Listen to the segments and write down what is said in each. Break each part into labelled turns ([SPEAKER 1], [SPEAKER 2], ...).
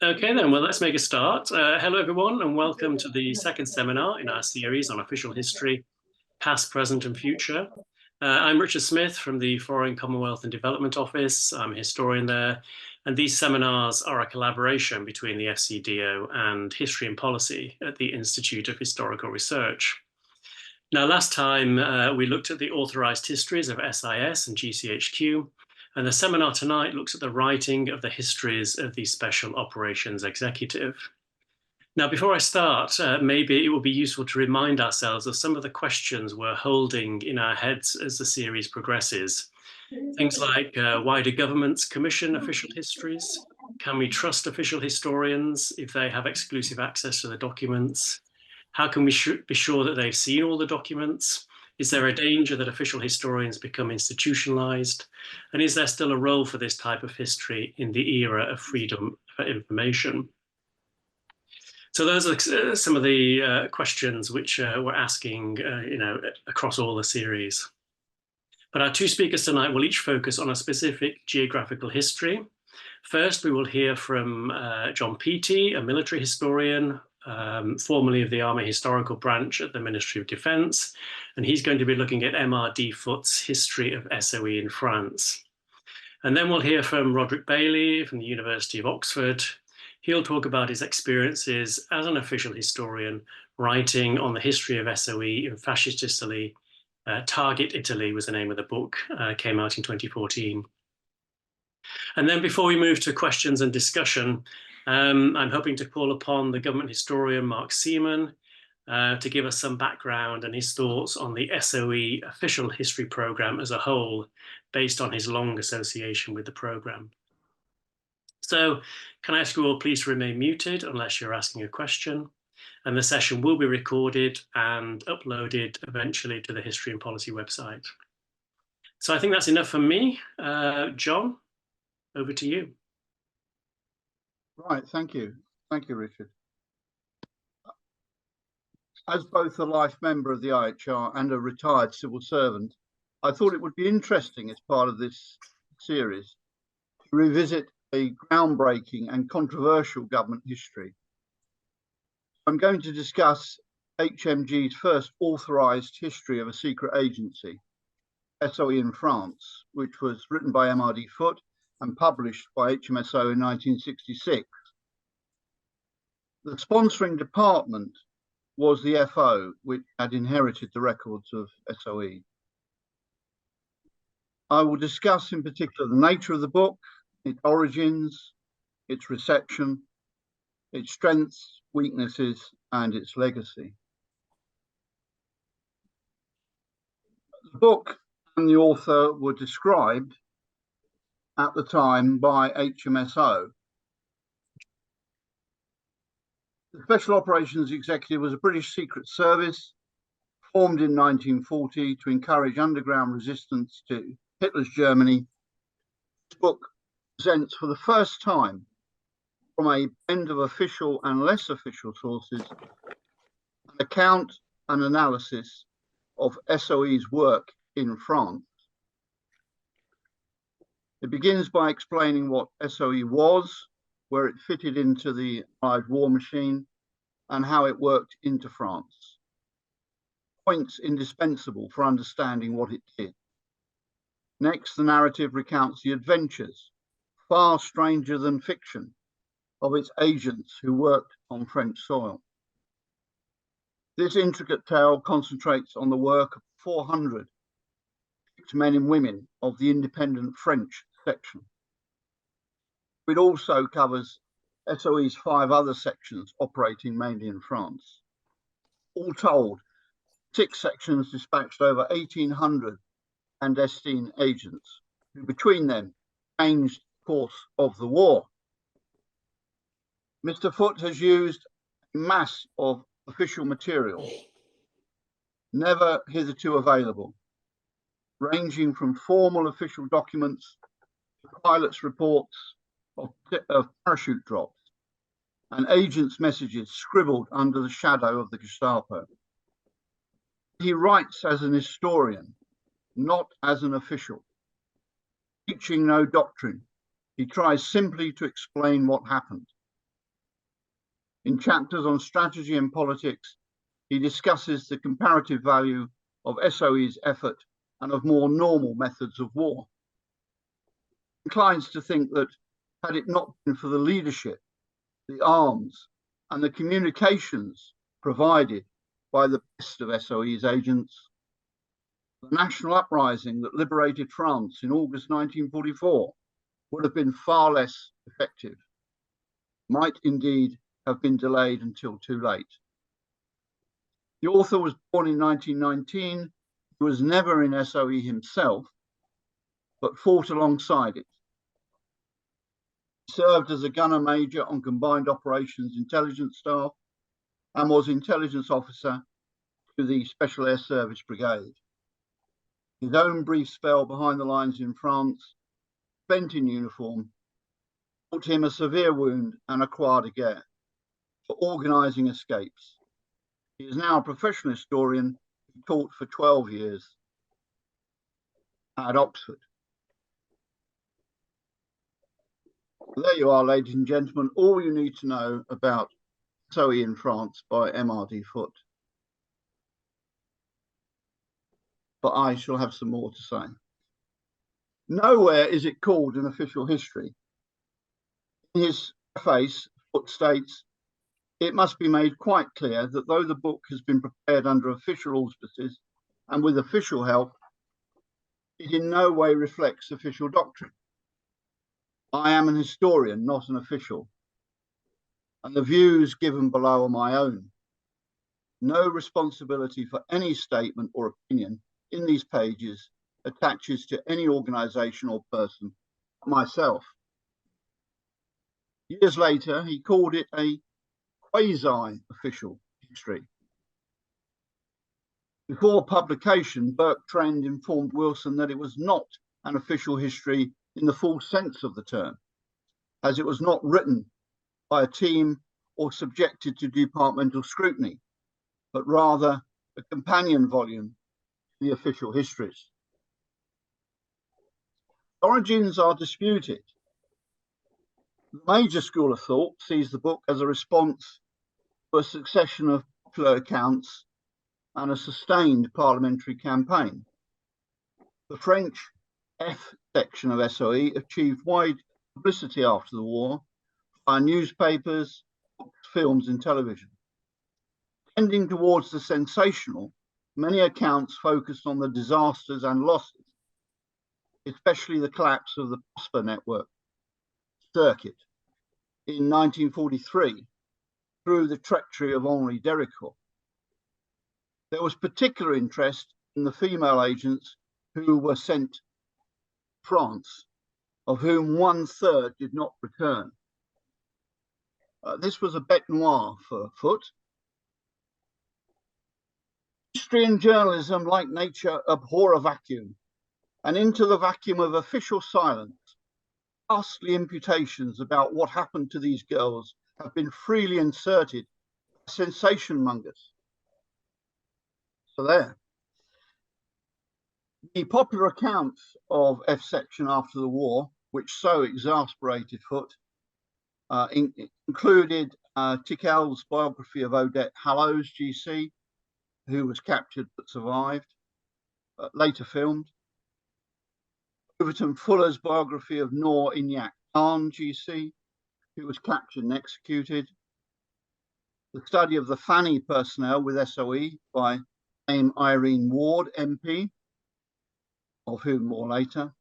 [SPEAKER 1] Okay, then, well, let's make a start. Hello, everyone, and welcome to the second seminar in our series on official history, past, present, and future. I'm Richard Smith from the Foreign, Commonwealth and Development Office. I'm a historian there, and these seminars are a collaboration between the FCDO and History and Policy at the Institute of Historical Research. Now, last time we looked at the authorized histories of SIS and GCHQ, and the seminar tonight looks at the writing of the histories of the Special Operations Executive. Now, before I start, maybe it would be useful to remind ourselves of some of the questions we're holding in our heads as the series progresses. Things like, why do governments commission official histories? Can we trust official historians if they have exclusive access to the documents? How can we be sure that they've seen all the documents? Is there a danger that official historians become institutionalized? And is there still a role for this type of history in the era of freedom for information? So those are some of the questions which we're asking, across all the series. But our two speakers tonight will each focus on a specific geographical history. First, we will hear from John Peaty, a military historian, formerly of the Army Historical Branch at the Ministry of Defence, and he's going to be looking at MRD Foot's history of SOE in France. And then we'll hear from Roderick Bailey from the University of Oxford. He'll talk about his experiences as an official historian, writing on the history of SOE in fascist Italy. Target Italy was the name of the book, came out in 2014. And then before we move to questions and discussion, I'm hoping to call upon the government historian, Mark Seaman, to give us some background and his thoughts on the SOE official history program as a whole, based on his long association with the program. So can I ask you all please to remain muted unless you're asking a question? And the session will be recorded and uploaded eventually to the History and Policy website. So I think that's enough from me. John, over to you.
[SPEAKER 2] Right, thank you. Thank you, Richard. As both a life member of the IHR and a retired civil servant, I thought it would be interesting as part of this series to revisit a groundbreaking and controversial government history. I'm going to discuss HMG's first authorised history of a secret agency, SOE in France, which was written by MRD Foot and published by HMSO in 1966. The sponsoring department was the FO, which had inherited the records of SOE. I will discuss in particular the nature of the book, its origins, its reception, its strengths, weaknesses, and its legacy. The book and the author were described at the time by HMSO. The Special Operations Executive was a British Secret Service formed in 1940 to encourage underground resistance to Hitler's Germany. This book presents for the first time, from a blend of official and less official sources, an account and analysis of SOE's work in France. It begins by explaining what SOE was, where it fitted into the Allied war machine, and how it worked into France. Points indispensable for understanding what it did. Next, the narrative recounts the adventures, far stranger than fiction, of its agents who worked on French soil. This intricate tale concentrates on the work of 400 picked men and women of the independent French section. It also covers SOE's 5 other sections operating mainly in France. All told, 6 sections dispatched over 1,800 clandestine agents who between them changed the course of the war. Mr. Foot has used a mass of official material, never hitherto available, ranging from formal official documents to pilots' reports of parachute drops and agents' messages scribbled under the shadow of the Gestapo. He writes as an historian, not as an official. Teaching no doctrine, he tries simply to explain what happened, In chapters on strategy and politics, he discusses the comparative value of SOE's effort and of more normal methods of war. He inclines to think that had it not been for the leadership, the arms, and the communications provided by the best of SOE's agents, the national uprising that liberated France in August 1944 would have been far less effective, might indeed have been delayed until too late. The author was born in 1919. He was never in SOE himself, but fought alongside it. He served as a gunner major on Combined Operations Intelligence Staff and was intelligence officer to the Special Air Service Brigade. His own brief spell behind the lines in France, spent in uniform, brought him a severe wound and a croix de guerre for organising escapes. He is now a professional historian who taught for 12 years at Oxford. There you are, ladies and gentlemen, all you need to know about SOE in France by MRD Foote. But I shall have some more to say. Nowhere is it called in official history. In his preface, Foote states, "It must be made quite clear that though the book has been prepared under official auspices and with official help, it in no way reflects official doctrine. I am an historian, not an official, and the views given below are my own. No responsibility for any statement or opinion in these pages attaches to any organisation or person, myself." Years later, he called it a quasi-official history. Before publication, Burke Trend informed Wilson that it was not an official history in the full sense of the term, as it was not written by a team or subjected to departmental scrutiny, but rather a companion volume to the official histories. Origins are disputed. The major school of thought sees the book as a response to a succession of popular accounts and a sustained parliamentary campaign. The French F section of SOE achieved wide publicity after the war via newspapers, books, films, and television. Tending towards the sensational, many accounts focused on the disasters and losses, especially the collapse of the Prosper network circuit in 1943 through the treachery of Henri Dericourt. There was particular interest in the female agents who were sent to France, of whom 1/3 did not return. This was a bête noire for Foote. History and journalism, like nature, abhor a vacuum, and into the vacuum of official silence, ghastly imputations about what happened to these girls have been freely inserted by sensation mongers. So there. The popular accounts of F section after the war, which so exasperated Foote, included Tickell's biography of Odette Hallows, GC, who was captured but survived, later filmed. Overton Fuller's biography of Noor Inyak Khan, GC, who was captured and executed. The study of the Fanny personnel with SOE by Dame Irene Ward, MP, of whom more later.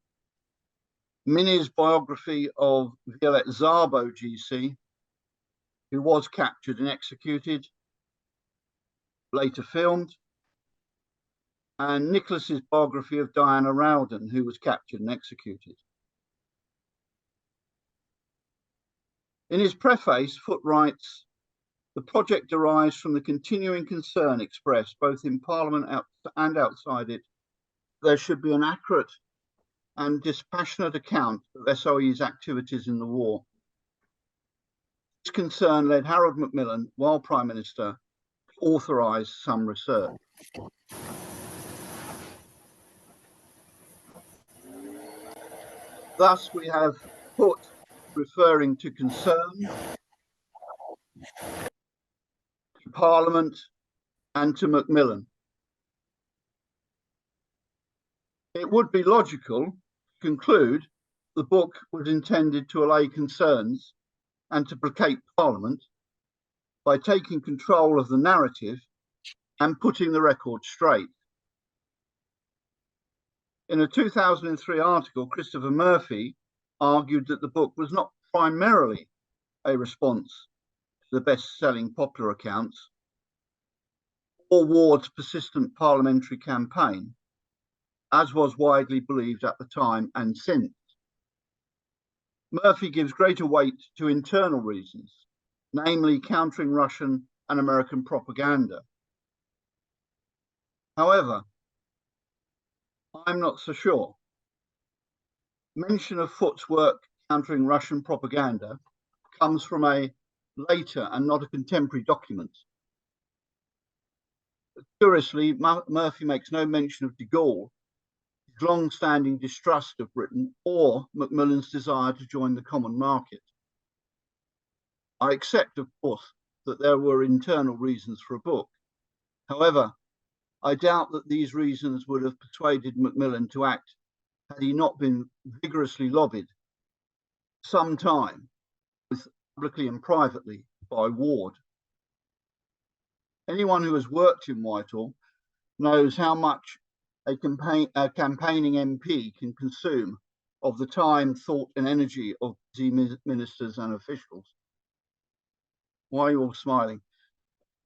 [SPEAKER 2] Minnie's biography of Violette Szabo, GC, who was captured and executed, later filmed. And Nicholas's biography of Diana Rowden, who was captured and executed. In his preface, Foote writes, "The project derives from the continuing concern expressed both in Parliament and outside it. There should be an accurate and dispassionate account of SOE's activities in the war. This concern led Harold Macmillan, while Prime Minister, to authorise some research." Thus, we have Foote referring to concern, Parliament, and to Macmillan. It would be logical to conclude the book was intended to allay concerns and to placate Parliament by taking control of the narrative and putting the record straight. In a 2003 article, Christopher Murphy argued that the book was not primarily a response to the best-selling popular accounts or Ward's persistent parliamentary campaign, as was widely believed at the time and since. Murphy gives greater weight to internal reasons, namely countering Russian and American propaganda. However, I'm not so sure. Mention of Foote's work countering Russian propaganda comes from a later and not a contemporary document. Curiously, Murphy makes no mention of de Gaulle, his long-standing distrust of Britain, or Macmillan's desire to join the common market. I accept, of course, that there were internal reasons for a book. However, I doubt that these reasons would have persuaded Macmillan to act had he not been vigorously lobbied some time, both publicly and privately, by Ward. Anyone who has worked in Whitehall knows how much a campaigning MP can consume of the time, thought, and energy of busy ministers and officials. Why are you all smiling?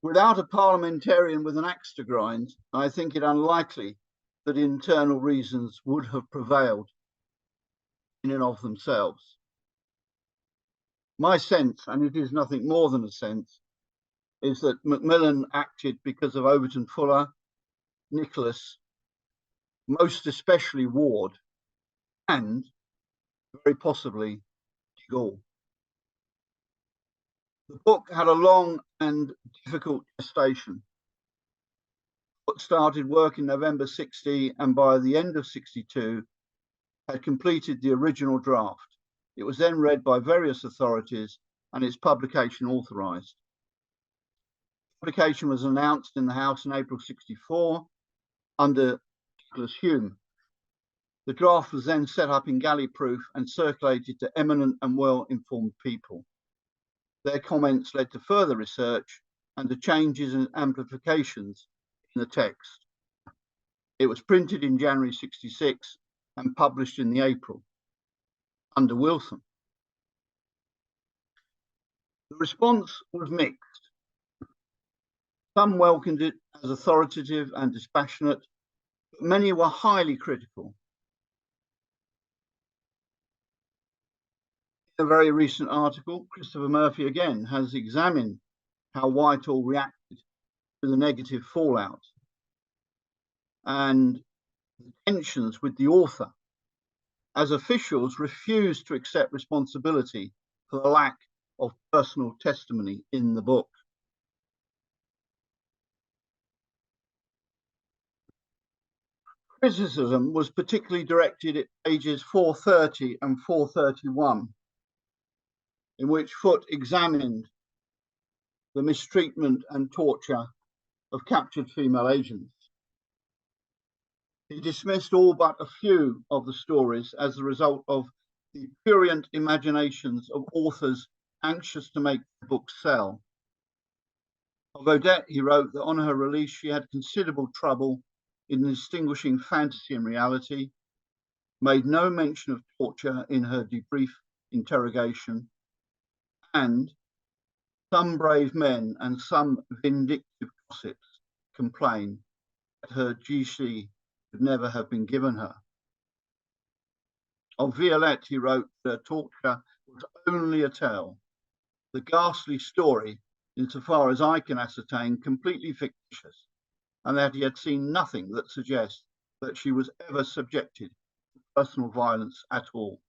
[SPEAKER 2] Without a parliamentarian with an axe to grind, I think it unlikely that internal reasons would have prevailed in and of themselves. My sense, and it is nothing more than a sense, is that Macmillan acted because of Overton Fuller, Nicholas, most especially Ward, and very possibly de Gaulle. The book had a long and difficult gestation. It started work in November 60, and by the end of 62 had completed the original draft. It was then read by various authorities and its publication authorised. Publication was announced in the House in April 64 under Nicholas Hume. The draft was then set up in galley proof and circulated to eminent and well-informed people. Their comments led to further research and to changes and amplifications in the text. It was printed in January 66 and published in the April under Wilson. The response was mixed. Some welcomed it as authoritative and dispassionate, but many were highly critical. In a very recent article, Christopher Murphy again has examined how Whitehall reacted to the negative fallout and the tensions with the author, as officials refused to accept responsibility for the lack of personal testimony in the book. Criticism was particularly directed at pages 430 and 431, in which Foote examined the mistreatment and torture of captured female agents. He dismissed all but a few of the stories as the result of the prurient imaginations of authors anxious to make the book sell. Of Odette, he wrote that on her release, she had considerable trouble in distinguishing fantasy and reality, made no mention of torture in her debrief interrogation, and some brave men and some vindictive gossips complain that her GC could never have been given her. Of Violette, he wrote that torture was only a tale, the ghastly story, insofar as I can ascertain, completely fictitious, and that he had seen nothing that suggests that she was ever subjected to personal violence at all.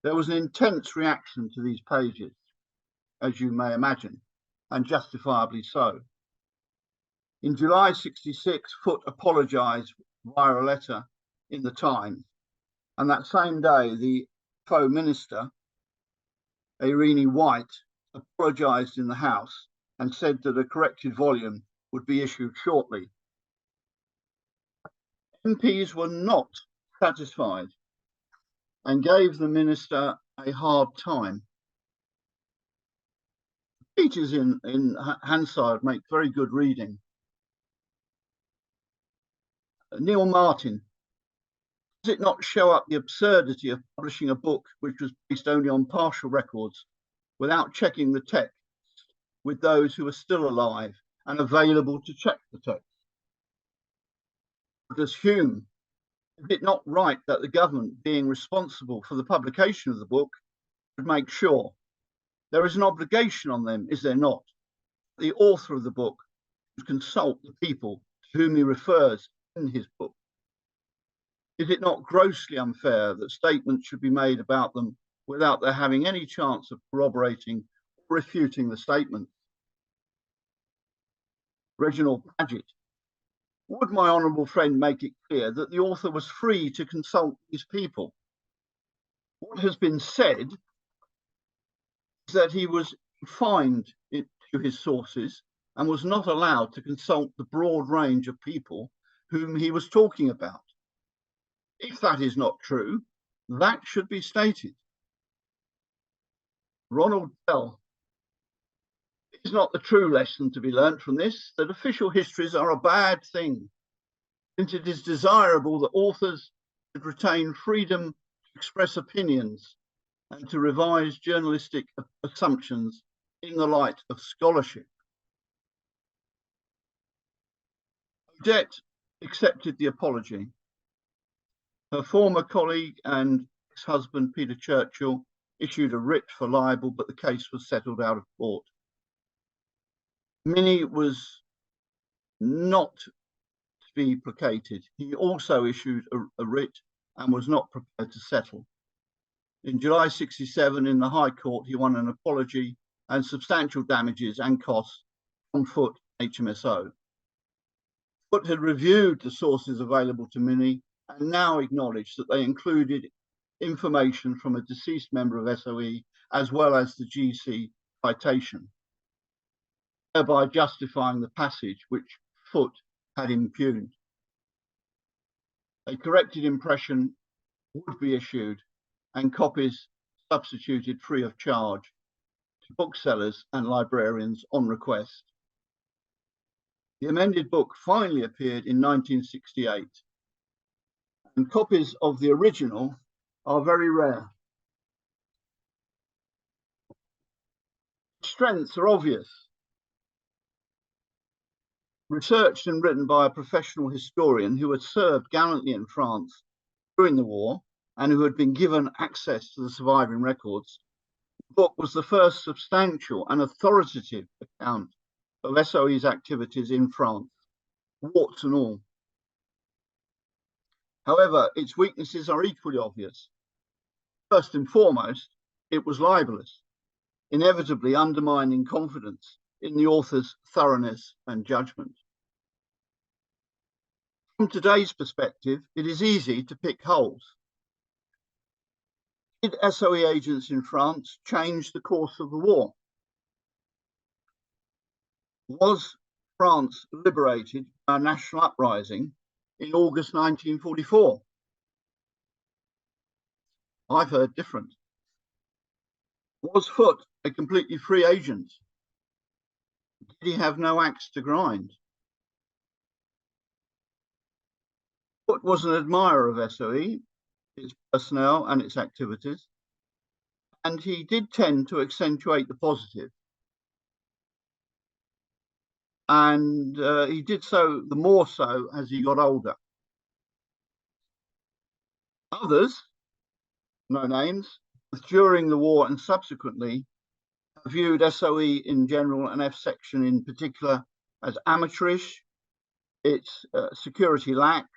[SPEAKER 2] There was an intense reaction to these pages, as you may imagine, and justifiably so. In July 66, Foote apologised via a letter in the Times, and that same day, the faux minister, Irene White, apologised in the House and said that a corrected volume would be issued shortly. MPs were not satisfied and gave the minister a hard time. Speeches in Hansard make very good reading. Neil Martin, does it not show up the absurdity of publishing a book which was based only on partial records without checking the text with those who are still alive and available to check the text? Does Hume, is it not right that the government, being responsible for the publication of the book, should make sure there is an obligation on them, is there not? The author of the book should consult the people to whom he refers in his book. Is it not grossly unfair that statements should be made about them without their having any chance of corroborating or refuting the statement? Reginald Paget, would my honourable friend make it clear that the author was free to consult these people? What has been said is that he was confined to his sources and was not allowed to consult the broad range of people whom he was talking about. If that is not true, that should be stated. Ronald Bell, it is not the true lesson to be learnt from this that official histories are a bad thing, since it is desirable that authors should retain freedom to express opinions and to revise journalistic assumptions in the light of scholarship. Odette accepted the apology. Her former colleague and ex-husband, Peter Churchill, issued a writ for libel, but the case was settled out of court. Minnie was not to be placated. He also issued a writ and was not prepared to settle. In July 1967, in the High Court, he won an apology and substantial damages and costs from Foote HMSO. Foote had reviewed the sources available to Minnie and now acknowledged that they included information from a deceased member of SOE as well as the GC citation, thereby justifying the passage which Foote had impugned. A corrected impression would be issued and copies substituted free of charge to booksellers and librarians on request. The amended book finally appeared in 1968, and copies of the original are very rare. Strengths are obvious. Researched and written by a professional historian who had served gallantly in France during the war and who had been given access to the surviving records, the book was the first substantial and authoritative account of SOE's activities in France, warts and all. However, its weaknesses are equally obvious. First and foremost, it was libelous, inevitably undermining confidence in the author's thoroughness and judgment. From today's perspective, it is easy to pick holes. Did SOE agents in France change the course of the war? Was France liberated by a national uprising in August 1944? I've heard different. Was Foote a completely free agent? Did he have no axe to grind? Foote was an admirer of SOE, its personnel and its activities, and he did tend to accentuate the positive. And he did so the more so as he got older. Others, no names, during the war and subsequently, viewed SOE in general and F section in particular as amateurish, its security lax,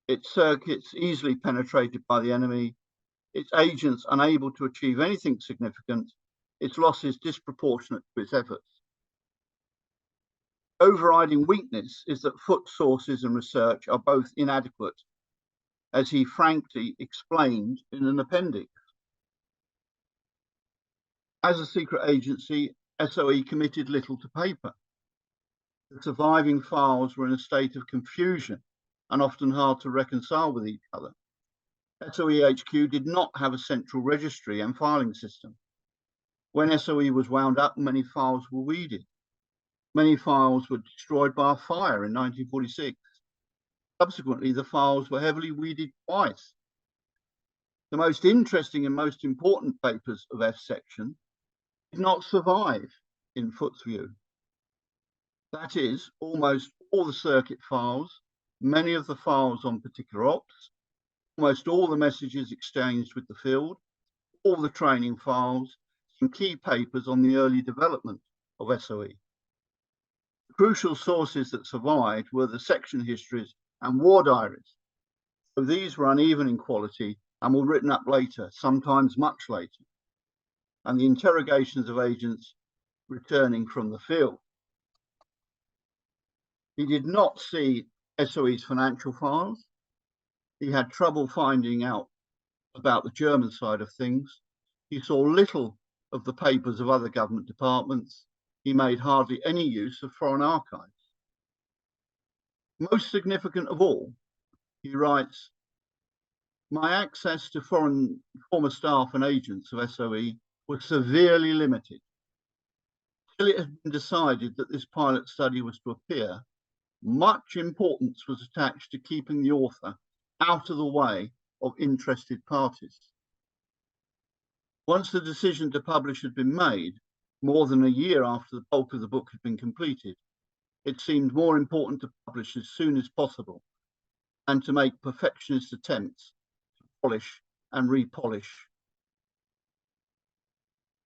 [SPEAKER 2] its circuits easily penetrated by the enemy, its agents unable to achieve anything significant, its losses disproportionate to its efforts. Overriding weakness is that Foote's sources and research are both inadequate, as he frankly explained in an appendix. As a secret agency, SOE committed little to paper. The surviving files were in a state of confusion and often hard to reconcile with each other. SOE HQ did not have a central registry and filing system. When SOE was wound up, many files were weeded. Many files were destroyed by a fire in 1946. Subsequently, the files were heavily weeded twice. The most interesting and most important papers of F section did not survive in Foot's view. That is, almost all the circuit files, many of the files on particular ops, almost all the messages exchanged with the field, all the training files, and key papers on the early development of SOE. The crucial sources that survived were the section histories and war diaries. So these were uneven in quality and were written up later, sometimes much later, and the interrogations of agents returning from the field. He did not see SOE's financial files. He had trouble finding out about the German side of things. He saw little of the papers of other government departments. He made hardly any use of foreign archives. Most significant of all, he writes, "My access to former staff and agents of SOE was severely limited. Till it had been decided that this pilot study was to appear, much importance was attached to keeping the author out of the way of interested parties. Once the decision to publish had been made, more than a year after the bulk of the book had been completed, it seemed more important to publish as soon as possible and to make perfectionist attempts to polish and repolish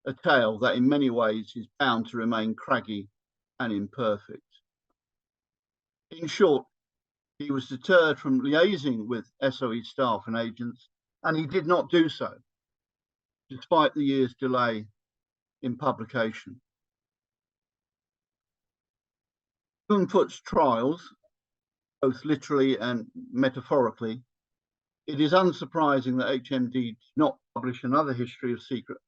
[SPEAKER 2] a tale that in many ways is bound to remain craggy and imperfect." In short, he was deterred from liaising with SOE staff and agents, and he did not do so, despite the year's delay in publication. Given Foot's trials, both literally and metaphorically, it is unsurprising that HMD did not publish another history of secret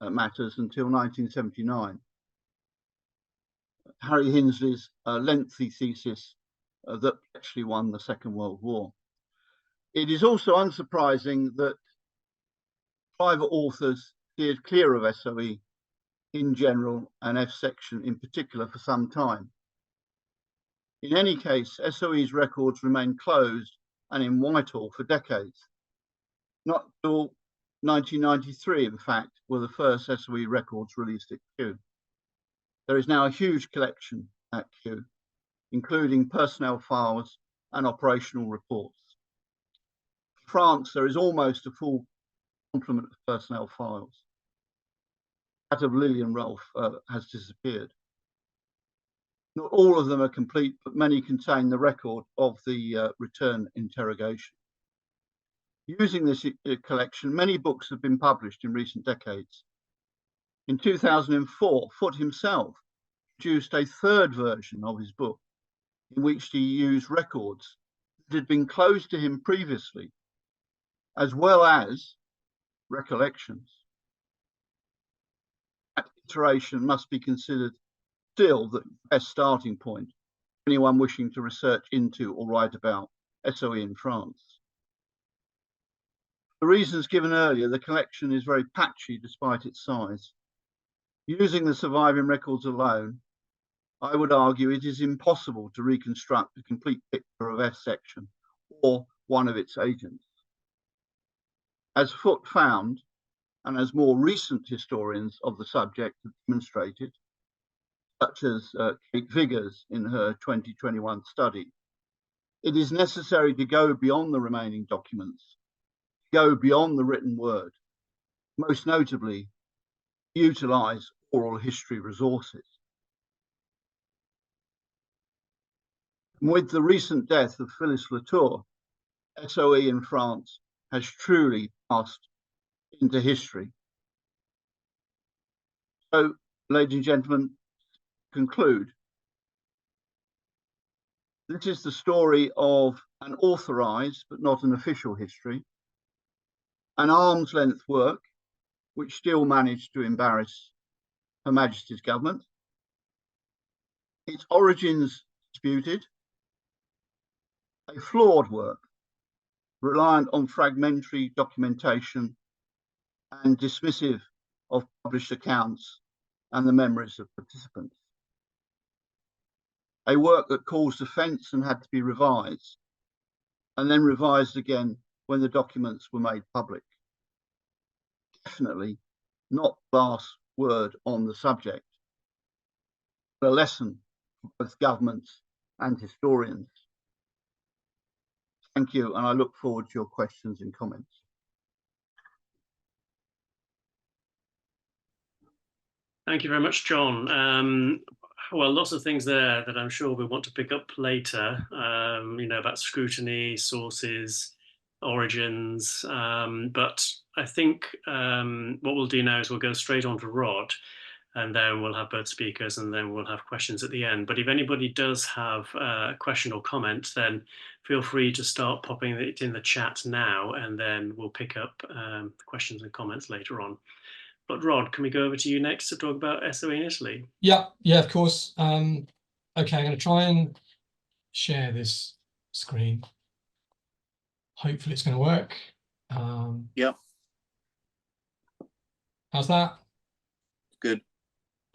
[SPEAKER 2] matters until 1979. Harry Hinsley's lengthy thesis that actually won the Second World War. It is also unsurprising that private authors steered clear of SOE in general and F section in particular for some time. In any case, SOE's records remained closed and in Whitehall for decades. Not until 1993, in fact, were the first SOE records released at Kew. There is now a huge collection at Kew, including personnel files and operational reports. In France, there is almost a full complement of personnel files. That of Lillian Rolfe has disappeared. Not all of them are complete, but many contain the record of the return interrogation. Using this collection, many books have been published in recent decades. In 2004, Foot himself produced a third version of his book, in which he used records that had been closed to him previously, as well as recollections. That iteration must be considered still the best starting point for anyone wishing to research into or write about SOE in France. For the reasons given earlier, the collection is very patchy despite its size. Using the surviving records alone, I would argue it is impossible to reconstruct a complete picture of F section or one of its agents. As Foot found, and as more recent historians of the subject have demonstrated, such as Kate Viggers in her 2021 study, it is necessary to go beyond the remaining documents, go beyond the written word, most notably, utilize oral history resources. With the recent death of Phyllis Latour, SOE in France has truly passed into history. So, ladies and gentlemen, conclude. This is the story of an authorized but not an official history, an arm's length work which still managed to embarrass Her Majesty's government. Its origins disputed. A flawed work, reliant on fragmentary documentation and dismissive of published accounts and the memories of participants. A work that caused offence and had to be revised, and then revised again when the documents were made public. Definitely not the last word on the subject, but a lesson for both governments and historians. Thank you, and I look forward to your questions and comments.
[SPEAKER 1] Thank you very much, John. Well, lots of things there that I'm sure we want to pick up later, about scrutiny, sources, origins. But I think what we'll do now is we'll go straight on to Rod, and then we'll have both speakers, and then we'll have questions at the end. But if anybody does have a question or comment, then feel free to start popping it in the chat now, and then we'll pick up questions and comments later on. But Rod, can we go over to you next to talk about SOE in Italy?
[SPEAKER 3] Yeah, of course. Okay, I'm going to try and share this screen. Hopefully it's going to work.
[SPEAKER 4] Yep.
[SPEAKER 3] How's that?
[SPEAKER 4] Good.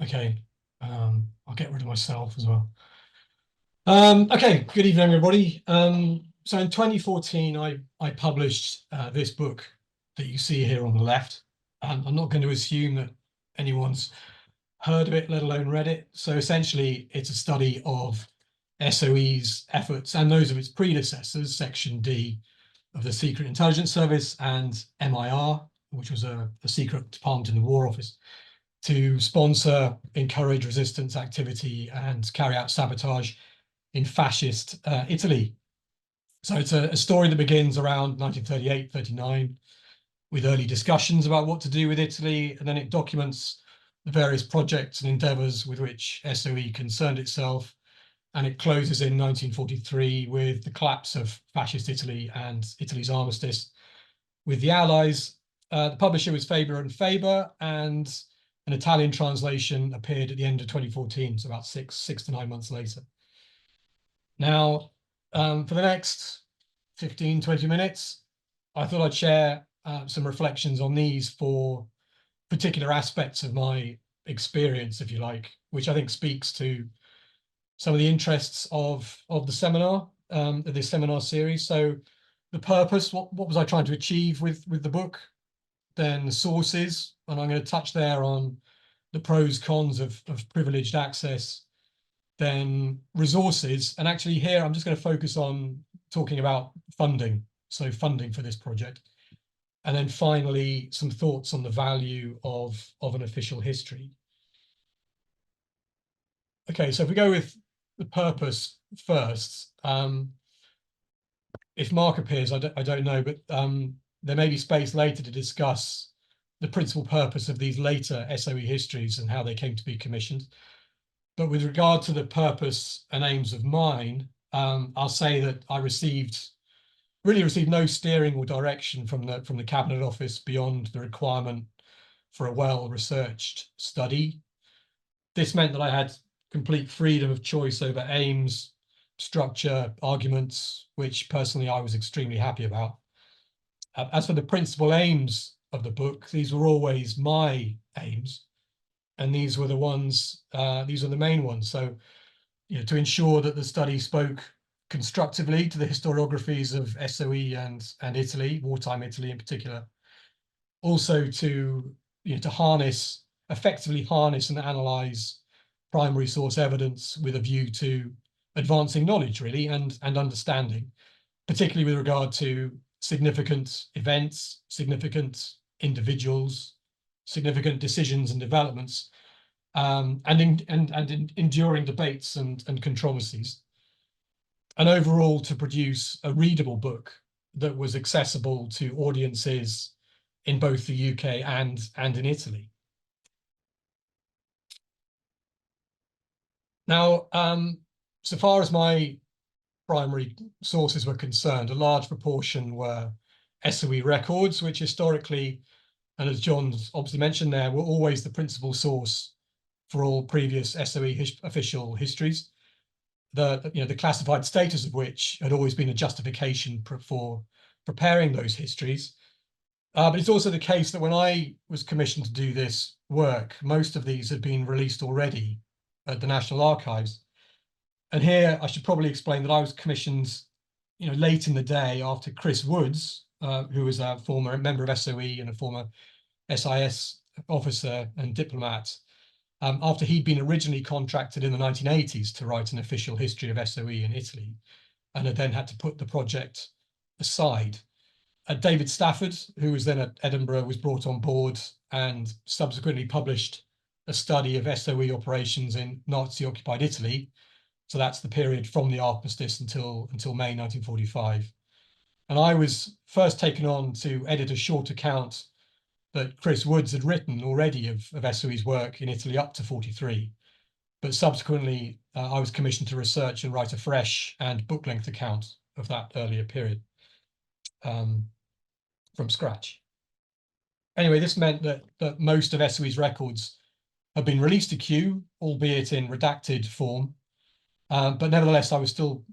[SPEAKER 3] Okay. I'll get rid of myself as well. Okay, good evening, everybody. So in 2014, I published this book that you see here on the left. I'm not going to assume that anyone's heard of it, let alone read it. So essentially, it's a study of SOE's efforts and those of its predecessors, Section D of the Secret Intelligence Service, and MIR, which was a secret department in the War Office, to sponsor, encourage resistance activity and carry out sabotage in fascist Italy. So it's a story that begins around 1938-39 with early discussions about what to do with Italy, and then it documents the various projects and endeavours with which SOE concerned itself, and it closes in 1943 with the collapse of fascist Italy and Italy's armistice with the Allies. The publisher was Faber and Faber, and an Italian translation appeared at the end of 2014, so about six to 9 months later. Now, for the next 15, 20 minutes, I thought I'd share some reflections on these four particular aspects of my experience, if you like, which I think speaks to some of the interests of the seminar, this seminar series. So the purpose, what was I trying to achieve with the book? Then the sources, and I'm going to touch there on the pros, cons of privileged access. Then resources, and actually here I'm just going to focus on talking about funding, so funding for this project. And then finally, some thoughts on the value of an official history. Okay, so if we go with the purpose first, if Mark appears, I don't know, but there may be space later to discuss the principal purpose of these later SOE histories and how they came to be commissioned. But with regard to the purpose and aims of mine, I'll say that I really received no steering or direction from the Cabinet Office beyond the requirement for a well-researched study. This meant that I had complete freedom of choice over aims, structure, arguments, which personally I was extremely happy about. As for the principal aims of the book, these were always my aims, and these were the main ones. So, to ensure that the study spoke constructively to the historiographies of SOE and Italy, wartime Italy in particular. Also to effectively harness and analyse primary source evidence with a view to advancing knowledge, really, and understanding, particularly with regard to significant events, significant individuals, significant decisions and developments, and enduring debates and controversies. And overall, to produce a readable book that was accessible to audiences in both the UK and in Italy. Now, so far as my primary sources were concerned, a large proportion were SOE records, which historically and as John's obviously mentioned there, were always the principal source for all previous SOE official histories. The classified status of which had always been a justification for preparing those histories. But it's also the case that when I was commissioned to do this work, most of these had been released already at the National Archives. And here I should probably explain that I was commissioned, late in the day after Chris Woods, who was a former member of SOE and a former SIS officer and diplomat, after he'd been originally contracted in the 1980s to write an official history of SOE in Italy, and had then had to put the project aside. David Stafford, who was then at Edinburgh, was brought on board and subsequently published a study of SOE operations in Nazi-occupied Italy. So that's the period from the armistice until May 1945. And I was first taken on to edit a short account that Chris Woods had written already of SOE's work in Italy up to 43. But subsequently, I was commissioned to research and write a fresh and book-length account of that earlier period from scratch. Anyway, this meant that most of SOE's records had been released to Kew, albeit in redacted form. But nevertheless, I still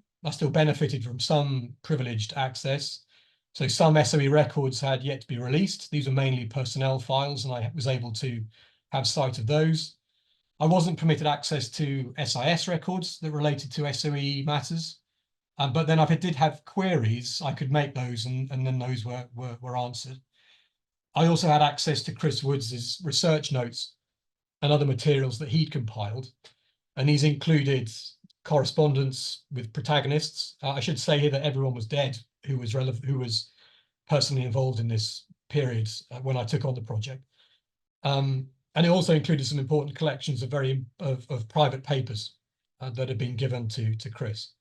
[SPEAKER 3] benefited from some privileged access. So some SOE records had yet to be released. These were mainly personnel files, and I was able to have sight of those. I wasn't permitted access to SIS records that related to SOE matters. But then if I did have queries, I could make those, and then those were answered. I also had access to Chris Woods's research notes and other materials that he'd compiled, and these included correspondence with protagonists. I should say here that everyone was dead who was personally involved in this period when I took on the project. And it also included some important collections of private papers that had been given to Chris.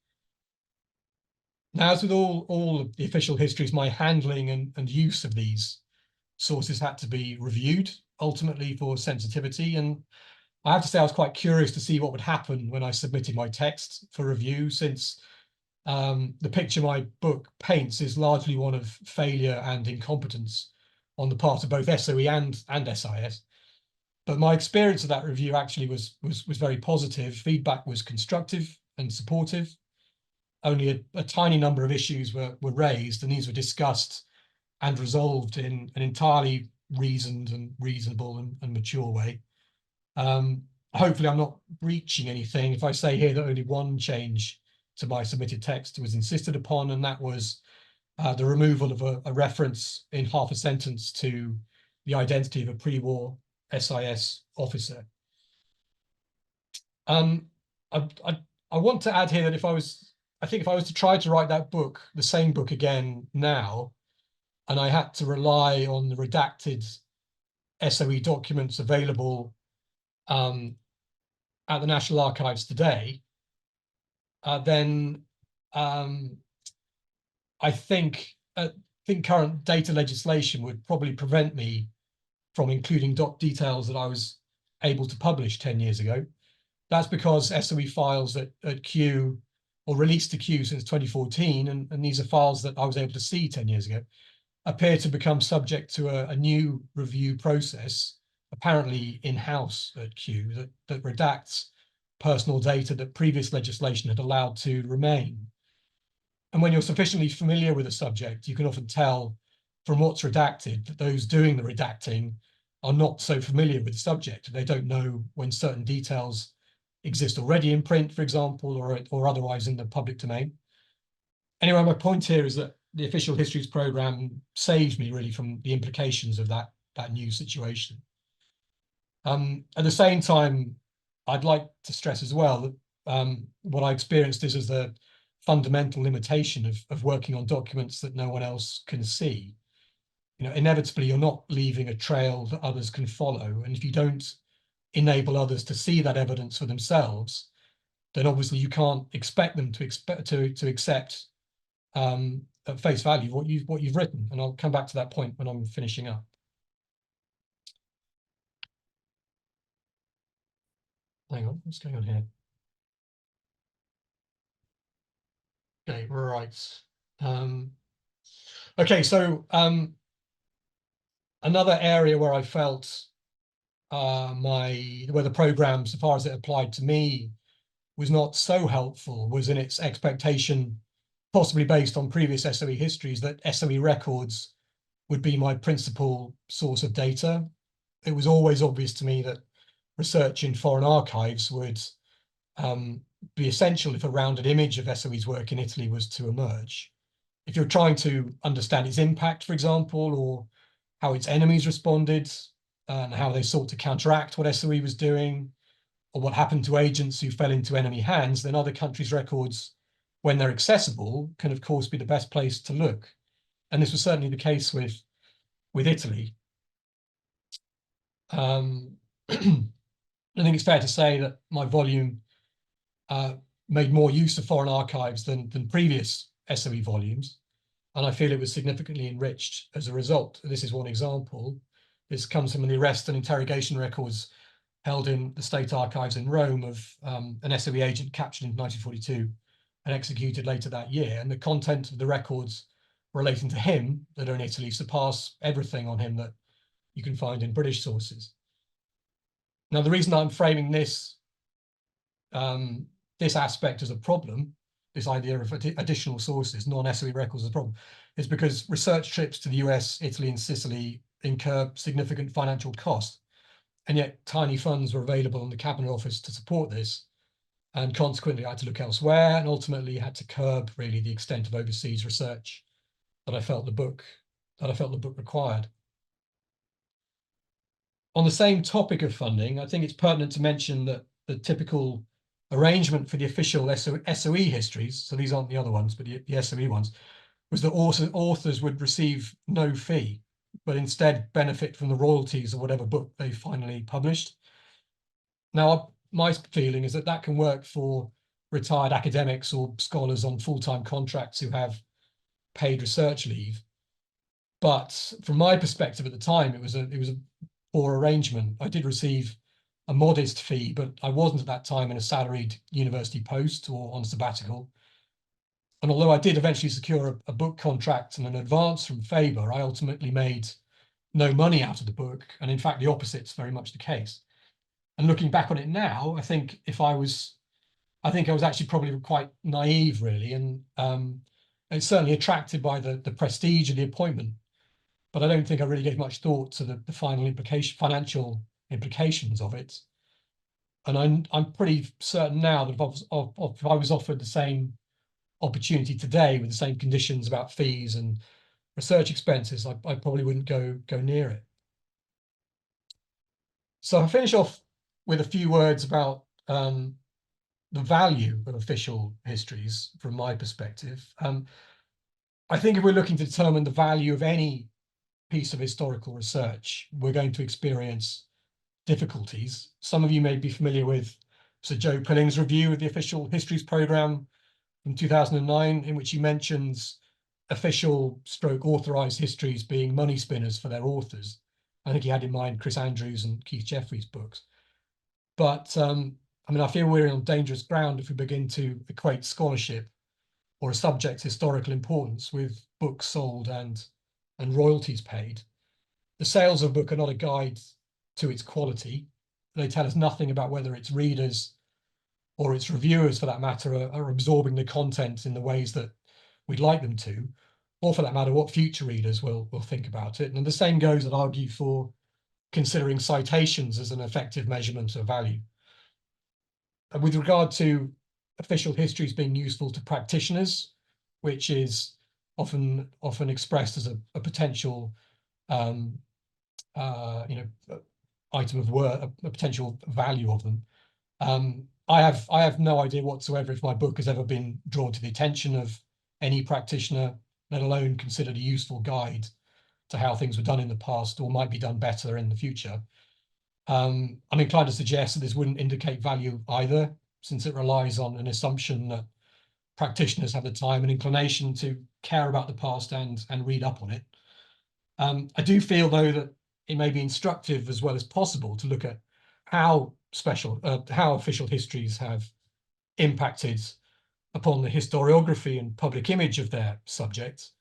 [SPEAKER 3] Now, as with all of the official histories, my handling and use of these sources had to be reviewed, ultimately for sensitivity. And I have to say I was quite curious to see what would happen when I submitted my text for review, since the picture my book paints is largely one of failure and incompetence on the part of both SOE and SIS. But my experience of that review actually was very positive. Feedback was constructive and supportive. Only a tiny number of issues were raised, and these were discussed and resolved in an entirely reasoned and reasonable and mature way. Hopefully I'm not breaching anything if I say here that only one change to my submitted text was insisted upon, and that was the removal of a reference in half a sentence to the identity of a pre-war SIS officer. I want to add here that if I was to try to write that book, the same book again now, and I had to rely on the redacted SOE documents available at the National Archives today, then I think current data legislation would probably prevent me from including details that I was able to publish 10 years ago. That's because SOE files at Kew, or released to Kew since 2014, and these are files that I was able to see 10 years ago, appear to become subject to a new review process, apparently in-house at Kew, that redacts personal data that previous legislation had allowed to remain. And when you're sufficiently familiar with a subject, you can often tell from what's redacted that those doing the redacting are not so familiar with the subject. They don't know when certain details exist already in print, for example, or otherwise in the public domain. Anyway, my point here is that the Official Histories programme saved me really from the implications of that new situation. At the same time, I'd like to stress as well that what I experienced is the fundamental limitation of working on documents that no one else can see. Inevitably, you're not leaving a trail that others can follow. And if you don't enable others to see that evidence for themselves, then obviously you can't expect them to accept at face value what you've written. And I'll come back to that point when I'm finishing up. Hang on, what's going on here? Okay, right. Okay, so Another area where I felt where the programme, so far as it applied to me, was not so helpful was in its expectation, possibly based on previous SOE histories, that SOE records would be my principal source of data. It was always obvious to me that research in foreign archives would be essential if a rounded image of SOE's work in Italy was to emerge. If you're trying to understand its impact, for example, or how its enemies responded and how they sought to counteract what SOE was doing, or what happened to agents who fell into enemy hands, then other countries' records, when they're accessible, can of course be the best place to look. And this was certainly the case with Italy. I think it's fair to say that my volume made more use of foreign archives than previous SOE volumes, and I feel it was significantly enriched as a result. This is one example. This comes from the arrest and interrogation records held in the State Archives in Rome of an SOE agent captured in 1942 and executed later that year. And the content of the records relating to him that are in Italy surpass everything on him that you can find in British sources. Now, the reason I'm framing this aspect as a problem, this idea of additional sources, non-SOE records as a problem, is because research trips to the US, Italy, and Sicily incur significant financial cost. And yet tiny funds were available in the Cabinet Office to support this. And consequently, I had to look elsewhere and ultimately had to curb really the extent of overseas research that I felt the book required. On the same topic of funding, I think it's pertinent to mention that the typical arrangement for the official SOE histories, so these aren't the other ones, but the SOE ones, was that authors would receive no fee, but instead benefit from the royalties of whatever book they finally published. Now, my feeling is that that can work for retired academics or scholars on full-time contracts who have paid research leave. But from my perspective at the time, it was a poor arrangement. I did receive a modest fee, but I wasn't at that time in a salaried university post or on sabbatical. And although I did eventually secure a book contract and an advance from Faber, I ultimately made no money out of the book. And in fact, the opposite's very much the case. And looking back on it now, I think I was actually probably quite naive, really, and it's certainly attracted by the prestige of the appointment. But I don't think I really gave much thought to the final financial implications of it. And I'm pretty certain now that if I was offered the same opportunity today with the same conditions about fees and research expenses, I probably wouldn't go near it. So I'll finish off with a few words about the value of official histories from my perspective. I think if we're looking to determine the value of any piece of historical research, we're going to experience difficulties. Some of you may be familiar with Sir Joe Pilling's review of the Official Histories Programme from 2009, in which he mentions official stroke authorised histories being money spinners for their authors. I think he had in mind Chris Andrews and Keith Jeffreys' books. But I feel we're on dangerous ground if we begin to equate scholarship or a subject's historical importance with books sold and royalties paid. The sales of a book are not a guide to its quality. They tell us nothing about whether its readers or its reviewers, for that matter, are absorbing the content in the ways that we'd like them to, or for that matter, what future readers will think about it. And the same goes, I'd argue, for considering citations as an effective measurement of value. And with regard to official histories being useful to practitioners, which is often expressed as a potential item of work, a potential value of them. I have no idea whatsoever if my book has ever been drawn to the attention of any practitioner, let alone considered a useful guide to how things were done in the past or might be done better in the future. I'm inclined to suggest that this wouldn't indicate value either, since it relies on an assumption that practitioners have the time and inclination to care about the past and read up on it. I do feel, though, that it may be instructive as well as possible to look at how official histories have impacted upon the historiography and public image of their subjects.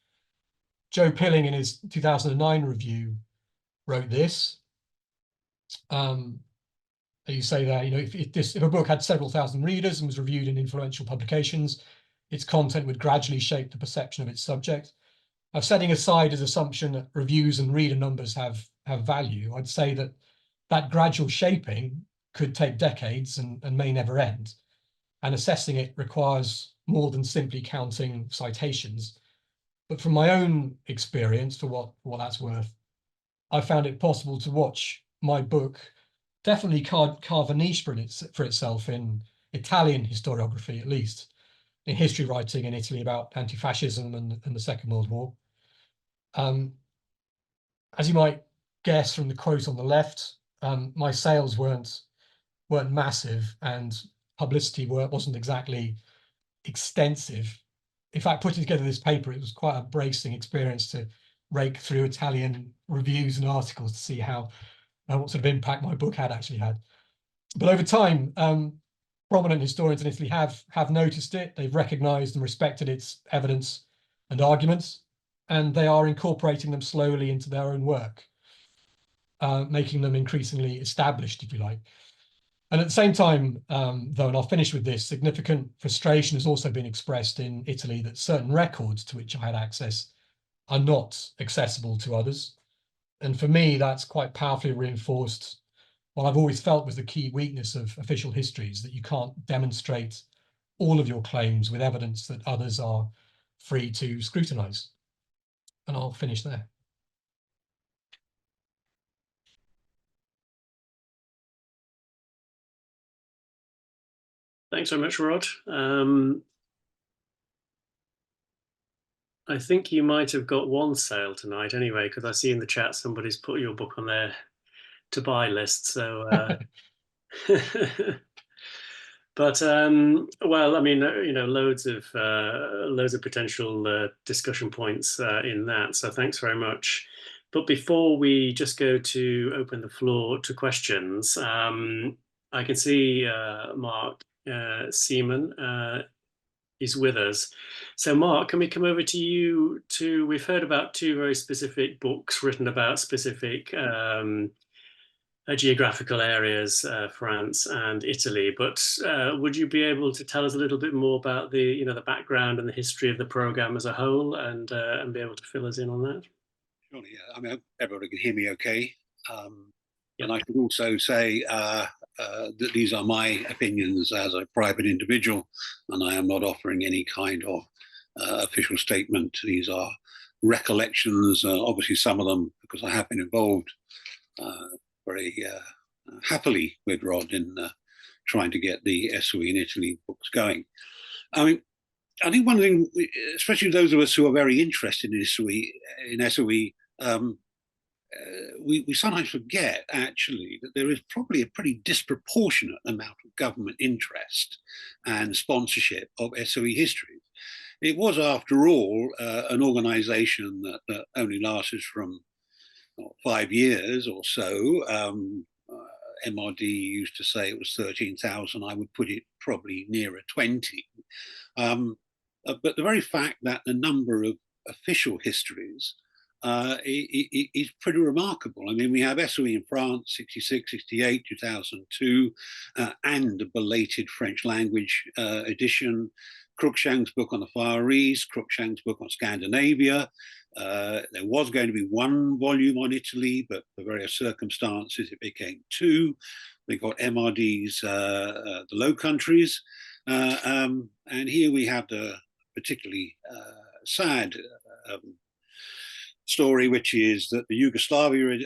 [SPEAKER 3] Joe Pilling, in his 2009 review, wrote this. You say there, you know, if a book had several thousand readers and was reviewed in influential publications, its content would gradually shape the perception of its subject. Now, setting aside his assumption that reviews and reader numbers have value, I'd say that that gradual shaping could take decades and may never end. And assessing it requires more than simply counting citations. But from my own experience, for what that's worth, I found it possible to watch my book definitely carve a niche for itself in Italian historiography, at least, in history writing in Italy about anti-fascism and the Second World War. As you might guess from the quote on the left, my sales weren't massive and publicity wasn't exactly extensive. In fact, putting together this paper, it was quite a bracing experience to rake through Italian reviews and articles to see what sort of impact my book had actually had. But over time, prominent historians in Italy have noticed it. They've recognized and respected its evidence and arguments, and they are incorporating them slowly into their own work, making them increasingly established, if you like. And at the same time, though, and I'll finish with this, significant frustration has also been expressed in Italy that certain records to which I had access are not accessible to others. And for me, that's quite powerfully reinforced what I've always felt was the key weakness of official histories, that you can't demonstrate all of your claims with evidence that others are free to scrutinize. And I'll finish there.
[SPEAKER 1] Thanks very much, Rod. I think you might have got one sale tonight anyway, because I see in the chat somebody's put your book on their to buy list. So, but well, I mean, you know, loads of potential discussion points in that. So thanks very much. But before we just go to open the floor to questions, I can see Mark Seaman is with us. So Mark, can we come over to you we've heard about two very specific books written about specific geographical areas, France and Italy, but would you be able to tell us a little bit more about the background and the history of the program as a whole, and be able to fill us in on that?
[SPEAKER 4] Sure, yeah. I mean, everybody can hear me okay. And I should also say that these are my opinions as a private individual, and I am not offering any kind of official statement. These are recollections, obviously some of them, because I have been involved very happily with Rod in trying to get the SOE in Italy books going. I mean, I think one thing, especially those of us who are very interested in SOE, we sometimes forget actually that there is probably a pretty disproportionate amount of government interest and sponsorship of SOE histories. It was, after all, an organization that only lasted from 5 years or so. MRD used to say it was 13,000. I would put it probably nearer 20. But the very fact that the number of official histories is pretty remarkable. I mean, we have SOE in France, 66, 68, 2002, and a belated French language edition. Cruikshank's book on the Far East, Cruikshank's book on Scandinavia. There was going to be one volume on Italy, but for various circumstances, it became two. We got MRD's The Low Countries. And here we have the particularly sad story, which is that the Yugoslavia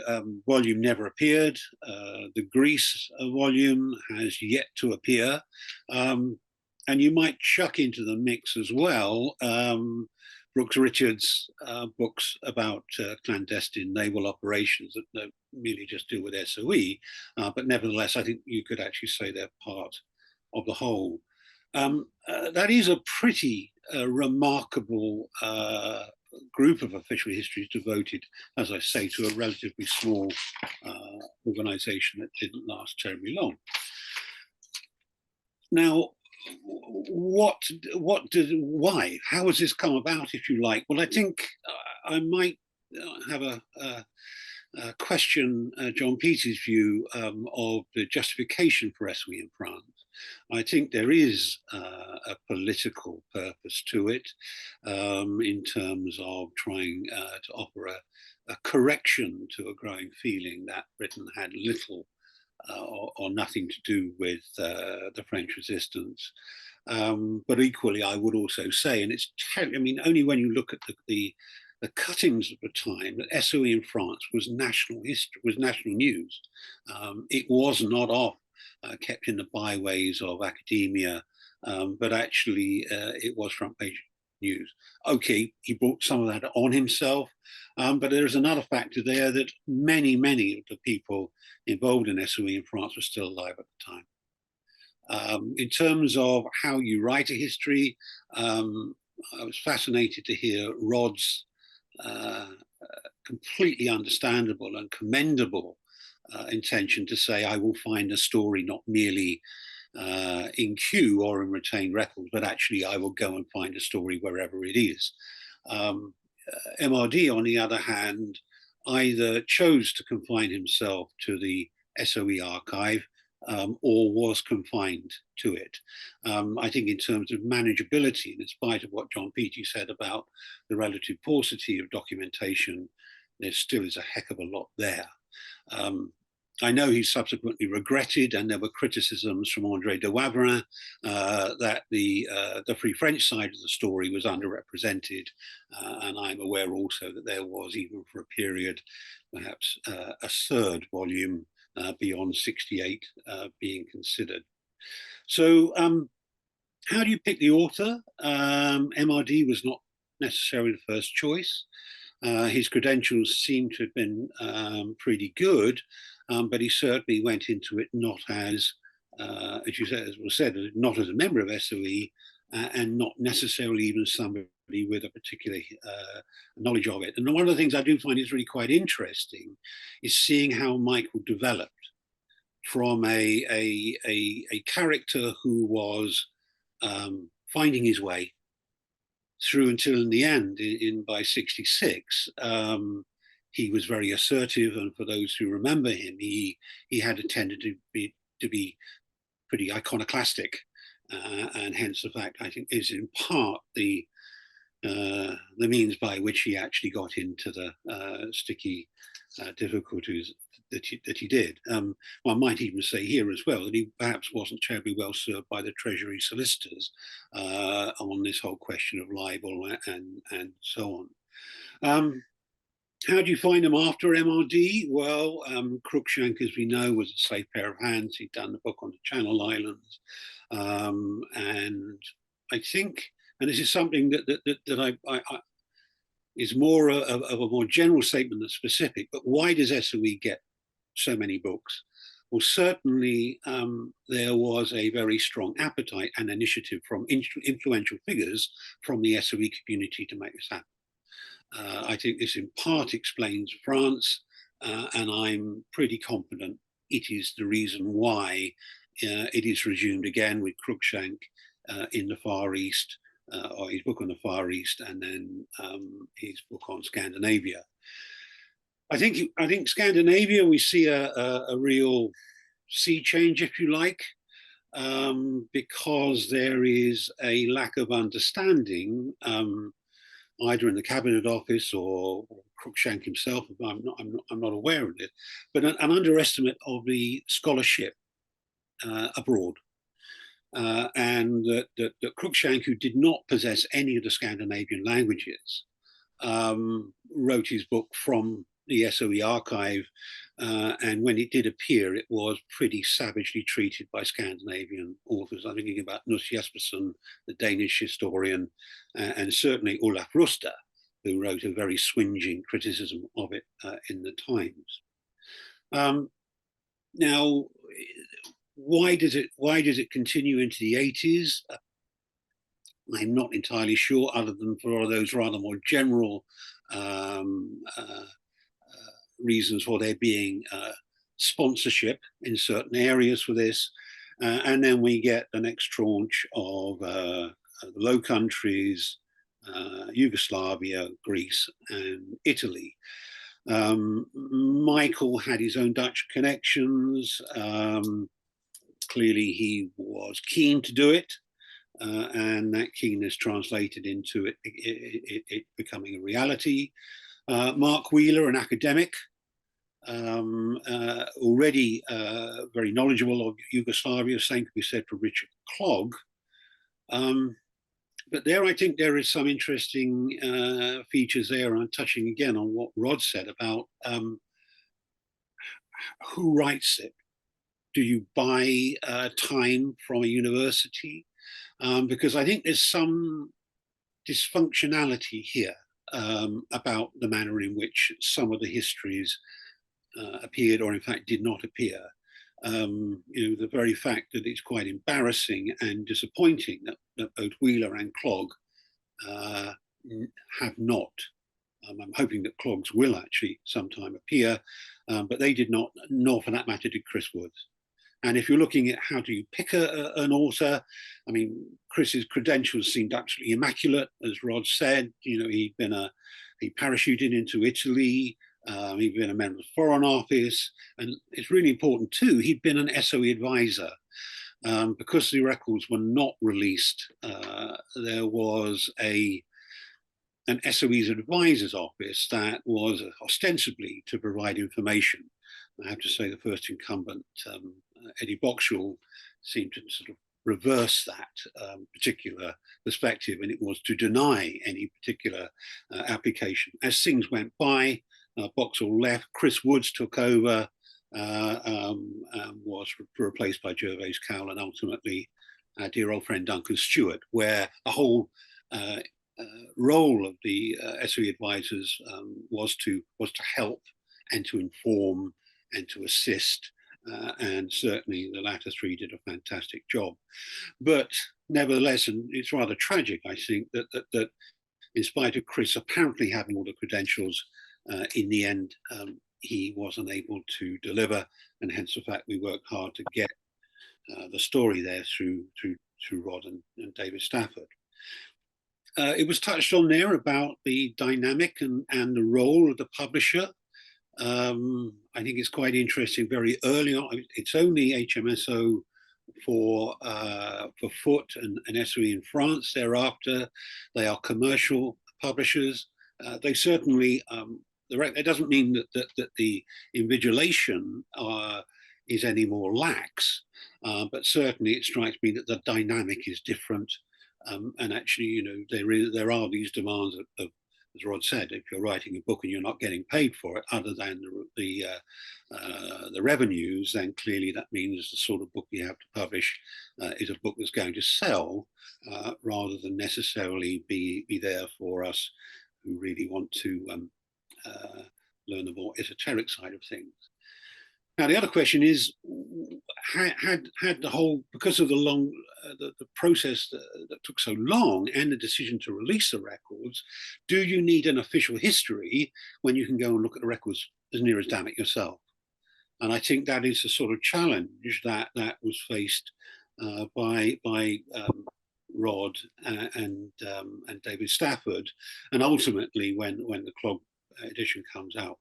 [SPEAKER 4] volume never appeared. The Greece volume has yet to appear. And you might chuck into the mix as well Brooks Richards' books about clandestine naval operations that don't merely just deal with SOE, but nevertheless, I think you could actually say they're part of the whole. That is a pretty remarkable group of official histories devoted, as I say, to a relatively small organization that didn't last terribly long. Now, why? How has this come about, if you like? Well, I think I might have question John Peaty's view of the justification for SOE in France. I think there is a political purpose to it in terms of trying to offer a correction to a growing feeling that Britain had little or nothing to do with the French resistance. But equally, I would also say, and I mean, only when you look at the cuttings of the time, that SOE in France was national history, was national news. It was not kept in the byways of academia, but actually it was front page news. Okay, he brought some of that on himself, but there's another factor there that many of the people involved in SOE in France were still alive at the time. In terms of how you write a history, I was fascinated to hear Rod's completely understandable and commendable intention to say, I will find a story not merely in queue or in retained records, but actually I will go and find a story wherever it is. MRD, on the other hand, either chose to confine himself to the SOE archive or was confined to it. I think in terms of manageability, in spite of what John Peaty said about the relative paucity of documentation, there still is a heck of a lot there. I know he subsequently regretted, and there were criticisms from André de Waverin that the Free French side of the story was underrepresented, and I'm aware also that there was, even for a period, perhaps a third volume beyond 68 being considered. So how do you pick the author? MRD was not necessarily the first choice. His credentials seem to have been pretty good, but he certainly went into it not as you said, as was said, not as a member of SOE, and not necessarily even somebody with a particular knowledge of it. And one of the things I do find is really quite interesting is seeing how Michael developed from a character who was finding his way through until in the end, by 66, he was very assertive, and for those who remember him, he had a tendency to be pretty iconoclastic, and hence the fact, I think, is in part the means by which he actually got into the sticky difficulties that he did. One might even say here as well that he perhaps wasn't terribly well served by the Treasury solicitors on this whole question of libel and so on. How do you find him after MRD? Well, Cruikshank, as we know, was a safe pair of hands. He'd done the book on the Channel Islands. And I think, and this is something that I is more of a more general statement than specific, but why does SOE get so many books? Well, certainly there was a very strong appetite and initiative from influential figures from the SOE community to make this happen. I think this in part explains France, and I'm pretty confident it is the reason why it is resumed again with Cruikshank in the Far East, or his book on the Far East, and then his book on Scandinavia. I think Scandinavia, we see a real sea change, if you like, because there is a lack of understanding, either in the Cabinet Office or Cruikshank himself. I'm not aware of it, but an underestimate of the scholarship abroad. And that Cruikshank, who did not possess any of the Scandinavian languages, wrote his book from the SOE archive, and when it did appear, it was pretty savagely treated by Scandinavian authors. I'm thinking about Nus Jespersen, the Danish historian, and certainly Olaf Ruster, who wrote a very swingeing criticism of it in the Times. Now, why does it continue into the 80s? I'm not entirely sure, other than for those rather more general reasons for there being sponsorship in certain areas for this. And then we get the next tranche of the Low Countries, Yugoslavia, Greece, and Italy. Michael had his own Dutch connections. Clearly, he was keen to do it, and that keenness translated into it becoming a reality. Mark Wheeler, an academic, already very knowledgeable of Yugoslavia, same could be said for Richard Clogg. But there, I think there is some interesting features there. I'm touching again on what Rod said about who writes it. Do you buy time from a university? Because I think there's some dysfunctionality here about the manner in which some of the histories appeared, or in fact did not appear. The very fact that it's quite embarrassing and disappointing that both Wheeler and Clogg have not. I'm hoping that Clogg's will actually sometime appear, but they did not, nor for that matter did Chris Woods. And if you're looking at how do you pick an author, I mean, Chris's credentials seemed absolutely immaculate, as Rod said. He parachuted into Italy. He'd been a member of the Foreign Office, and it's really important too, he'd been an SOE advisor. Because the records were not released, there was an SOE's advisor's office that was ostensibly to provide information. I have to say the first incumbent, Eddie Boxall, seemed to sort of reverse that particular perspective, and it was to deny any particular application. As things went by, Boxall left, Chris Woods took over, was replaced by Gervase Cowell, and ultimately our dear old friend Duncan Stewart, where the whole role of the SOE advisors was to help and to inform and to assist, and certainly the latter three did a fantastic job. But nevertheless, and it's rather tragic, I think, that in spite of Chris apparently having all the credentials, in the end, he wasn't able to deliver, and hence the fact we worked hard to get the story there through Rod and David Stafford. It was touched on there about the dynamic and the role of the publisher. I think it's quite interesting. Very early on, it's only HMSO for Foot and SOE in France. Thereafter, they are commercial publishers. They certainly. It doesn't mean that the invigilation is any more lax, but certainly it strikes me that the dynamic is different. And actually, there are these demands of, as Rod said, if you're writing a book and you're not getting paid for it, other than the revenues, then clearly that means the sort of book you have to publish is a book that's going to sell, rather than necessarily be there for us who really want to learn the more esoteric side of things. Now, the other question is, had the whole, because of the long, the process that took so long and the decision to release the records, do you need an official history when you can go and look at the records as near as damn it yourself? And I think that is the sort of challenge that was faced by Rod and David Stafford, and ultimately when the Clogg edition comes out.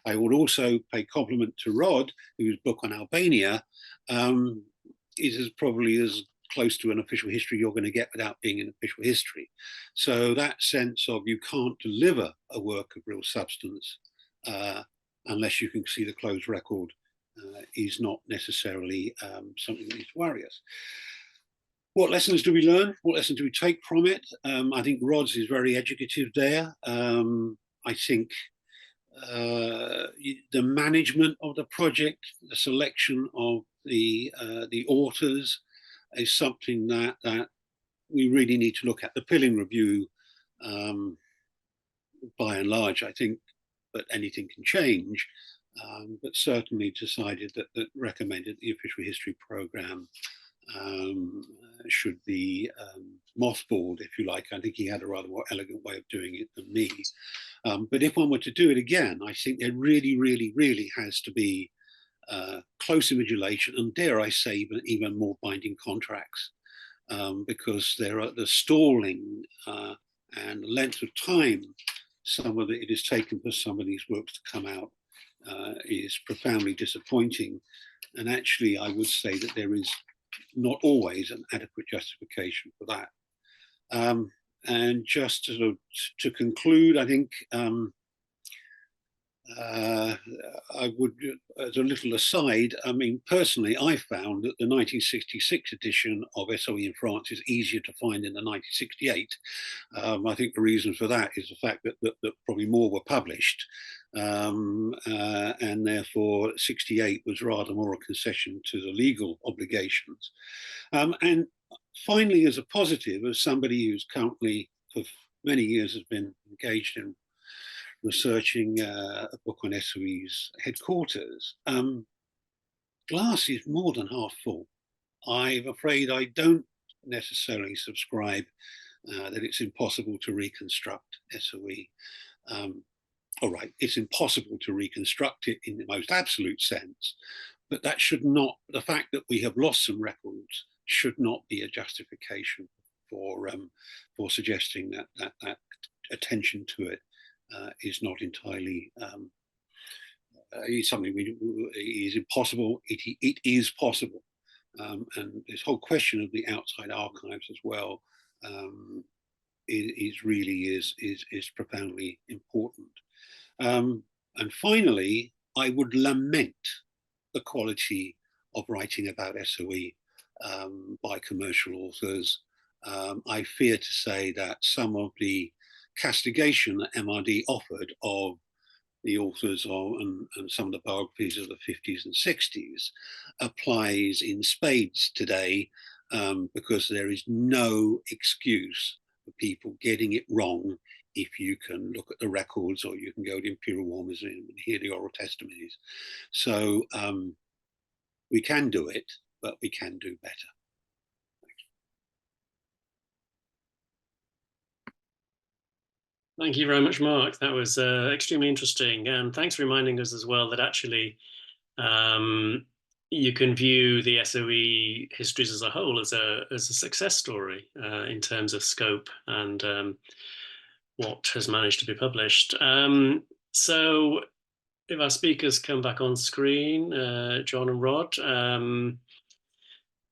[SPEAKER 4] I would also pay compliment to Rod, whose book on Albania is probably as close to an official history you're going to get without being an official history. So that sense of you can't deliver a work of real substance unless you can see the closed record is not necessarily something that needs to worry us. What lessons do we learn? What lessons do we take from it? I think Rod's is very educative there. I think the management of the project, the selection of the authors is something that we really need to look at. The Pilling Review, by and large, I think, but anything can change, but certainly decided that recommended the official history program should be mothballed, if you like. I think he had a rather more elegant way of doing it than me. But if one were to do it again, I think there really, really, really has to be close invigilation, and dare I say, even more binding contracts, because the stalling and the length of time it has taken for some of these works to come out is profoundly disappointing. And actually, I would say that there is not always an adequate justification for that. And just to conclude, I think I would, as a little aside, I mean, personally, I found that the 1966 edition of SOE in France is easier to find than the 1968. I think the reason for that is the fact that probably more were published, and therefore 68 was rather more a concession to the legal obligations. And finally, as a positive, as somebody who's currently for many years has been engaged in researching a book on SOE's headquarters, glass is more than half full. I'm afraid I don't necessarily subscribe that it's impossible to reconstruct SOE. All right, it's impossible to reconstruct it in the most absolute sense, but that should not, the fact that we have lost some records should not be a justification for suggesting that attention to it is not entirely something is impossible. It is possible, and this whole question of the outside archives as well is profoundly important. And finally, I would lament the quality of writing about SOE by commercial authors. I fear to say that some of the castigation that MRD offered of the authors and some of the biographies of the 50s and 60s applies in spades today, because there is no excuse for people getting it wrong if you can look at the records or you can go to Imperial War Museum and hear the oral testimonies. So we can do it, but we can do better.
[SPEAKER 1] Thank you very much, Mark. That was extremely interesting. And thanks for reminding us as well that actually you can view the SOE histories as a whole as a success story in terms of scope and what has managed to be published. So if our speakers come back on screen, John and Rod,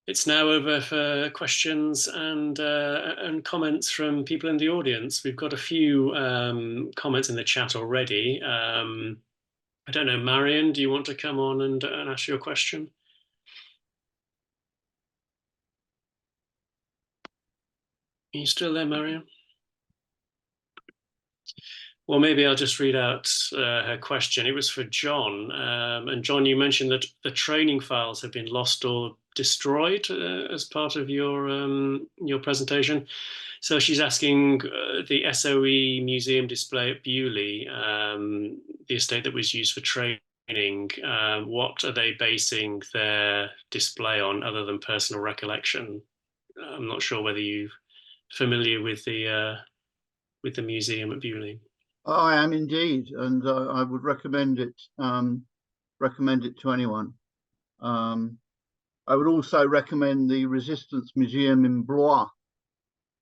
[SPEAKER 1] it's now over for questions and comments from people in the audience. We've got a few comments in the chat already. I don't know, Marion, do you want to come on and ask your question? Are you still there, Marion? Well, maybe I'll just read out her question. It was for John. And John, you mentioned that the training files have been lost or destroyed as part of your presentation. So she's asking the SOE museum display at Bewley, the estate that was used for training, what are they basing their display on other than personal recollection? I'm not sure whether you're familiar with the museum at Bewley.
[SPEAKER 2] I am indeed, and I would recommend it to anyone. I would also recommend the Resistance Museum in Blois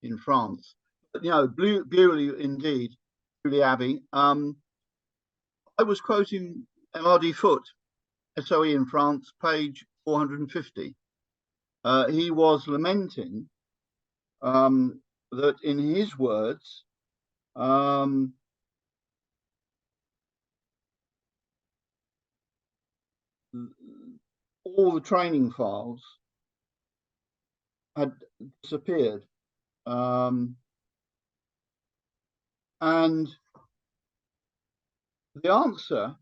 [SPEAKER 2] in France. But, you know, Bewley indeed, Bewley Abbey. I was quoting MRD Foote, SOE in France, page 450. He was lamenting that, in his words, all the training files had disappeared. And the answer,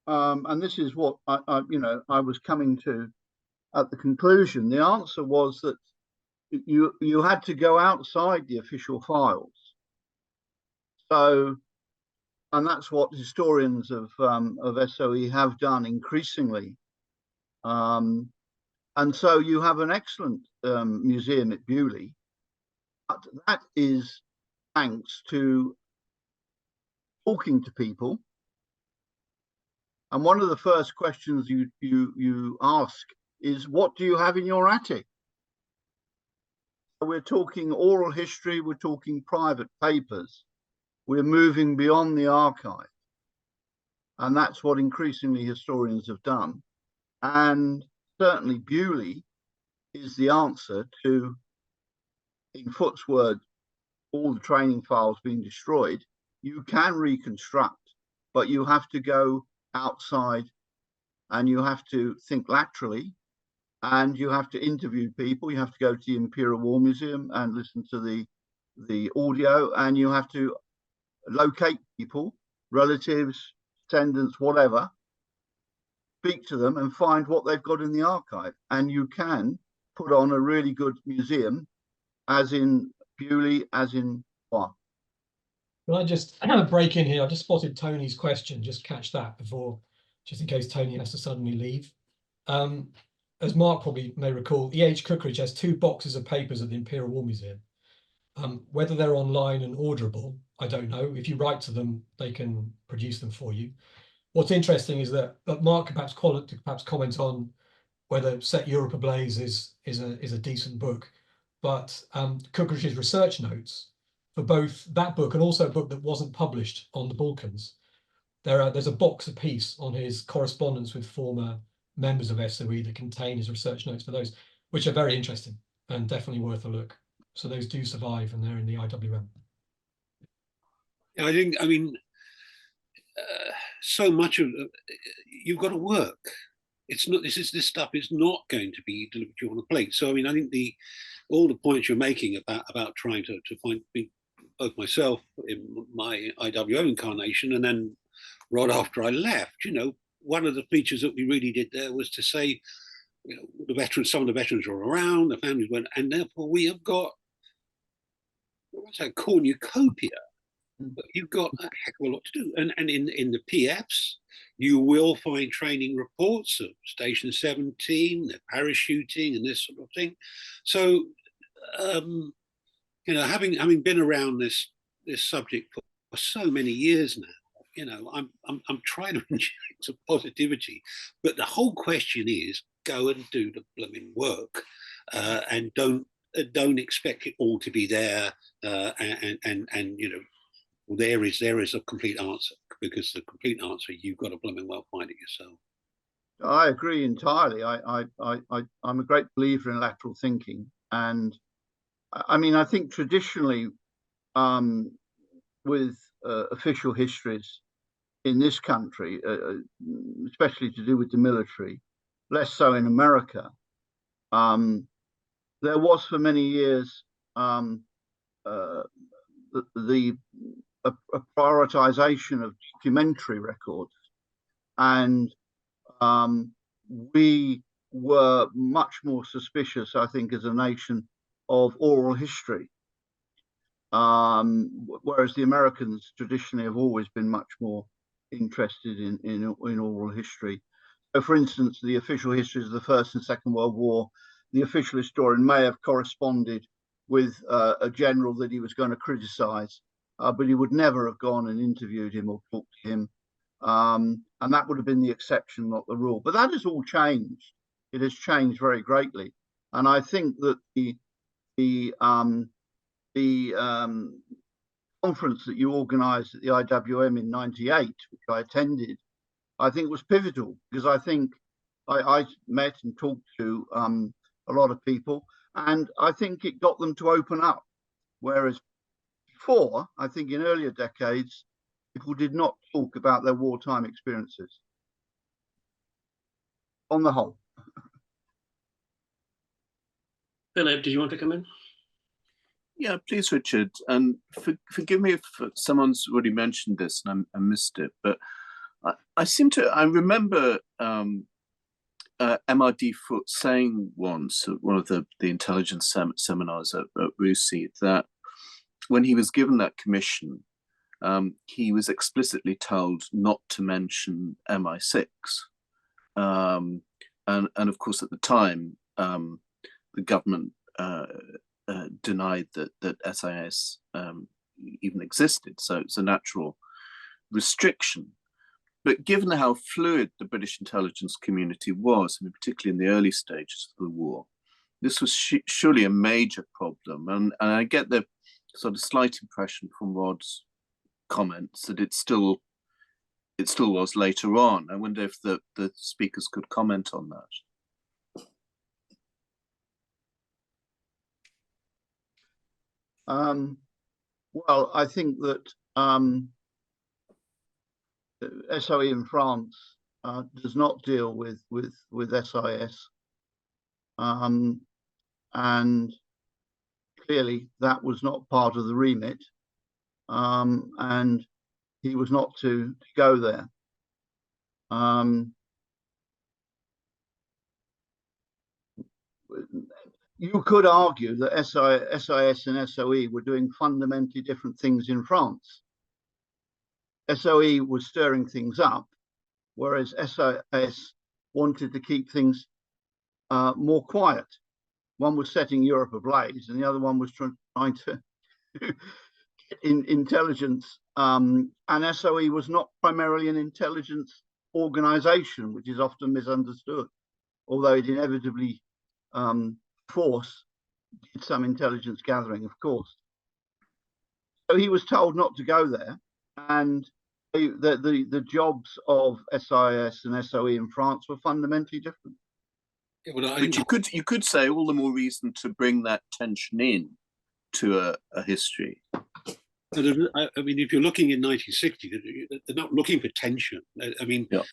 [SPEAKER 2] and this is what I was coming to at the conclusion, the answer was that you had to go outside the official files. So, and that's what historians of SOE have done increasingly. And so you have an excellent museum at Bewley, but that is thanks to talking to people. And one of the first questions you ask is, what do you have in your attic? So we're talking oral history, we're talking private papers. we're moving beyond the archive. And that's what increasingly historians have done. And certainly Bewley is the answer to, in Foot's words, all the training files being destroyed. You can reconstruct, but you have to go outside and you have to think laterally, and you have to interview people. You have to go to the Imperial War Museum and listen to the audio, and you have to locate people, relatives, descendants, whatever, speak to them and find what they've got in the archive. And you can put on a really good museum, as in Bewley, as in what?
[SPEAKER 3] Can I just break in here? I just spotted Tony's question. Just catch that before, just in case Tony has to suddenly leave. As Mark probably may recall, E.H. Cookridge has 2 boxes of papers at the Imperial War Museum. Whether they're online and orderable, I don't know. If you write to them, they can produce them for you. What's interesting is that Mark could perhaps comment on whether Set Europe Ablaze is a decent book, but Cookridge's research notes for both that book and also a book that wasn't published on the Balkans. There's a box apiece on his correspondence with former members of SOE that contain his research notes for those, which are very interesting and definitely worth a look. So those do survive, and they're in the IWM.
[SPEAKER 4] I think, I mean, so much of you've got to work. It's not this stuff is not going to be delivered to you on a plate. So I mean, I think all the points you're making about trying to find both myself in my IWM incarnation and then right after I left, you know, one of the features that we really did there was to say, you know, some of the veterans are around, the families went, and therefore we have got what's that cornucopia. But you've got a heck of a lot to do. And in the PFs, you will find training reports of Station 17, the parachuting and this sort of thing. So, you know, having been around this subject for so many years now, you know, I'm trying to inject some positivity. But the whole question is, go and do the blooming work, and don't expect it all to be there. And you know, well, there is a complete answer, because the complete answer, you've got to blooming well find it yourself.
[SPEAKER 2] I agree entirely. I'm a great believer in lateral thinking, and I mean, I think traditionally, with official histories in this country, especially to do with the military, less so in America, there was for many years a prioritization of documentary records, and we were much more suspicious, I think, as a nation, of oral history, whereas the Americans traditionally have always been much more interested in oral history. So, for instance, the official histories of the First and Second World War, the official historian may have corresponded with a general that he was going to criticize, but he would never have gone and interviewed him or talked to him. And that would have been the exception, not the rule. But that has all changed. It has changed very greatly. And I think that the conference that you organized at the IWM in '98, which I attended, I think was pivotal, because I think I met and talked to a lot of people, and I think it got them to open up. Whereas before, I think in earlier decades, people did not talk about their wartime experiences, on the whole.
[SPEAKER 1] Philip, do you want to come in?
[SPEAKER 5] Yeah, please, Richard. And forgive me if someone's already mentioned this and I missed it, but I remember MRD Foote saying once at one of the intelligence seminars at RUSI that when he was given that commission, he was explicitly told not to mention MI6. And of course, at the time, the government denied that SIS even existed. So it's a natural restriction. But given how fluid the British intelligence community was, I mean, particularly in the early stages of the war, this was surely a major problem. And I get the sort of slight impression from Rod's comments that it still was later on. I wonder if the speakers could comment on that.
[SPEAKER 2] Well, I think that SOE in France does not deal with SIS, and clearly that was not part of the remit, and he was not to go there. You could argue that SIS and SOE were doing fundamentally different things in France. SOE was stirring things up, whereas SIS wanted to keep things more quiet. One was setting Europe ablaze, and the other one was trying to get intelligence. And SOE was not primarily an intelligence organization, which is often misunderstood, although it inevitably force did some intelligence gathering, of course. So he was told not to go there, and the jobs of SIS and SOE in France were fundamentally different.
[SPEAKER 4] Yeah, well,
[SPEAKER 5] But you could say all the more reason to bring that tension in to a history.
[SPEAKER 4] I mean, if you're looking in 1960, they're not looking for tension. I mean, yeah.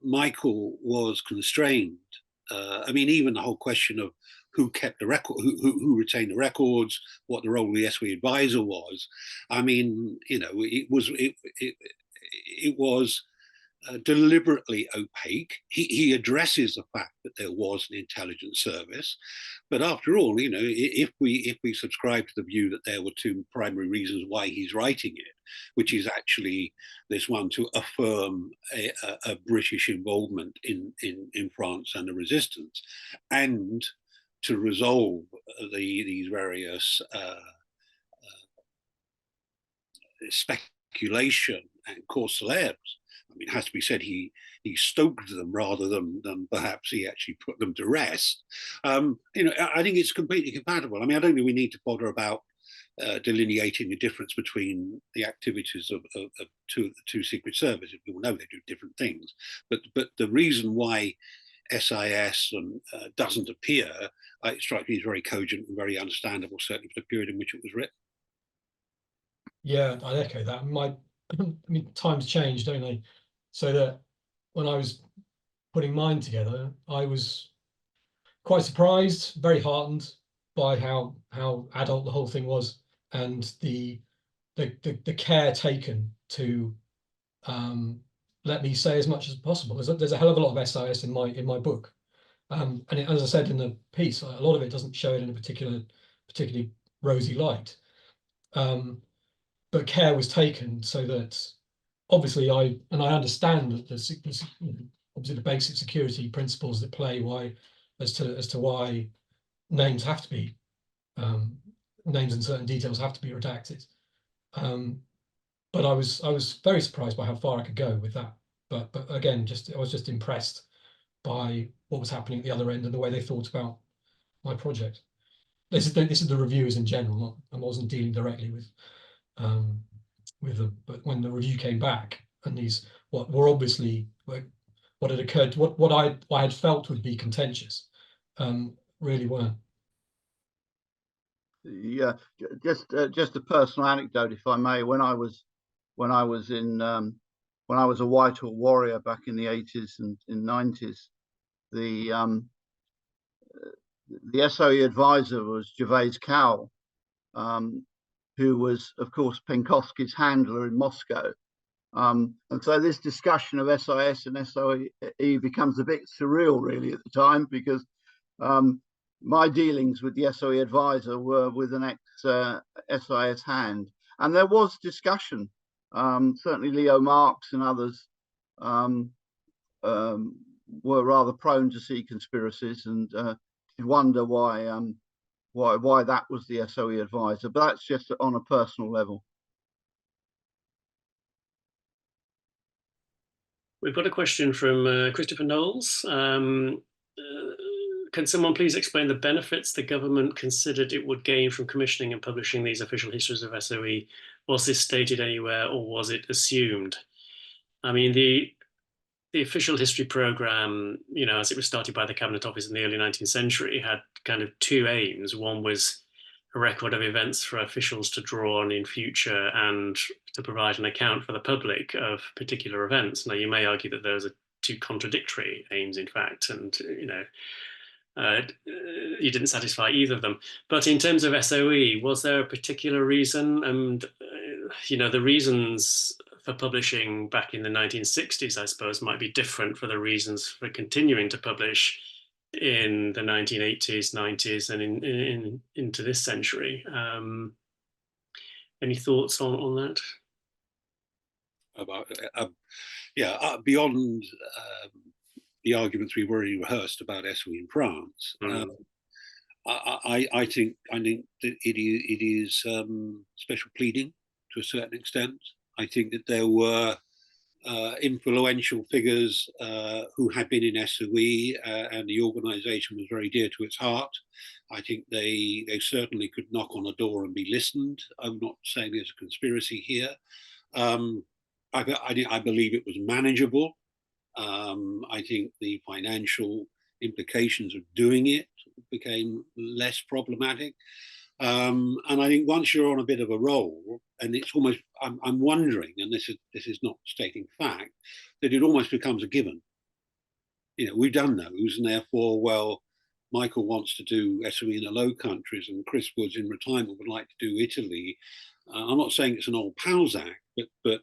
[SPEAKER 4] Michael was constrained. I mean, even the whole question of who kept the record, who retained the records, what the role of the SOE advisor was. I mean, you know, it was deliberately opaque. He addresses the fact that there was an intelligence service, but after all, you know, if we subscribe to the view that there were two primary reasons why he's writing it, which is actually this one to affirm a British involvement in France and the resistance, and to resolve these various speculation and cause célèbres. I mean, it has to be said he stoked them rather than perhaps he actually put them to rest. You know, I think it's completely compatible. I mean, I don't think we need to bother about delineating the difference between the activities of two secret services. People know they do different things, but the reason why SIS doesn't appear, it strikes me as very cogent and very understandable, certainly for the period in which it was written.
[SPEAKER 3] Yeah, I echo that. I mean, times change, don't they? So that when I was putting mine together, I was quite surprised, very heartened by how adult the whole thing was, and the care taken to let me say as much as possible. There's a hell of a lot of SIS in my book, and as I said in the piece, a lot of it doesn't show it in a particularly rosy light. But care was taken so that obviously I understand that obviously the basic security principles that play as to why names have to be names and certain details have to be redacted. But I was very surprised by how far I could go with that. But again, I was just impressed by what was happening at the other end and the way they thought about my project. This is the reviewers in general. I wasn't dealing directly with them, but when the review came back and these what were obviously what had occurred, what I had felt would be contentious, really weren't.
[SPEAKER 2] Yeah, just a personal anecdote, if I may. When I was a Whitehall warrior back in the 80s and 90s, the SOE advisor was Gervais Cowell, who was, of course, Penkovsky's handler in Moscow. And so this discussion of SIS and SOE becomes a bit surreal, really, at the time, because my dealings with the SOE advisor were with an ex-SIS hand. And there was discussion. Certainly Leo Marx and others were rather prone to see conspiracies and did wonder why that was the SOE advisor. But that's just on a personal level.
[SPEAKER 1] We've got a question from Christopher Knowles. can someone please explain the benefits the government considered it would gain from commissioning and publishing these official histories of SOE? Was this stated anywhere, or was it assumed? I mean, the official history program, you know, as it was started by the Cabinet Office in the early 19th century, had kind of two aims. One was a record of events for officials to draw on in future and to provide an account for the public of particular events. Now, you may argue that those are two contradictory aims, in fact, and, you know, you didn't satisfy either of them. But in terms of SOE, was there a particular reason? And, you know, the reasons for publishing back in the 1960s, I suppose, might be different for the reasons for continuing to publish in the 1980s, 90s, and into this century. Any thoughts on that?
[SPEAKER 4] About beyond the arguments we've already rehearsed about SOE in France, I think that it is special pleading to a certain extent. I think that there were influential figures who had been in SOE, and the organisation was very dear to its heart. I think they certainly could knock on a door and be listened. I'm not saying there's a conspiracy here. I believe it was manageable. I think the financial implications of doing it became less problematic. And I think once you're on a bit of a roll, and it's almost, I'm wondering, and this is not stating fact, that it almost becomes a given. You know, we've done those, and therefore, well, Michael wants to do SOE in the Low Countries, and Chris Woods in retirement would like to do Italy. I'm not saying it's an old pals act, but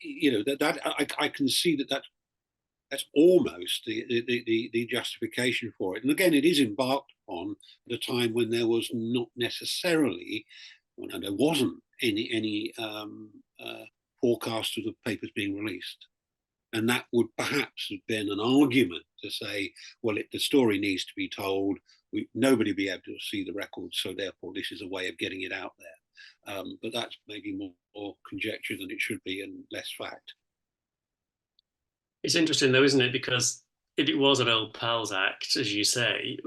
[SPEAKER 4] you know, that I can see that's almost the justification for it. And again, it is embarked on at a time when there was not necessarily, well, no, there wasn't any forecast of the papers being released. And that would perhaps have been an argument to say, well, the story needs to be told. Nobody will be able to see the records, so therefore this is a way of getting it out there. But that's maybe more conjecture than it should be, and less fact.
[SPEAKER 1] It's interesting though, isn't it? Because it was an old pals act, as you say.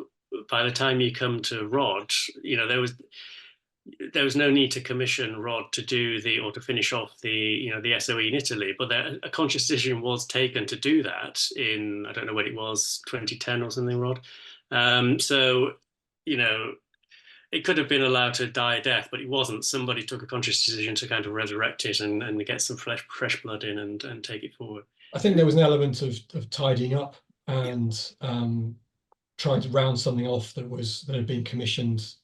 [SPEAKER 1] By the time you come to Rod, you know, there was no need to commission Rod to do or to finish off the SOE in Italy, but a conscious decision was taken to do that in, I don't know when it was, 2010 or something, Rod. So, you know, it could have been allowed to die a death, but it wasn't. Somebody took a conscious decision to kind of resurrect it and get some fresh blood in and take it forward.
[SPEAKER 3] I think there was an element of tidying up and trying to round something off that had been commissioned,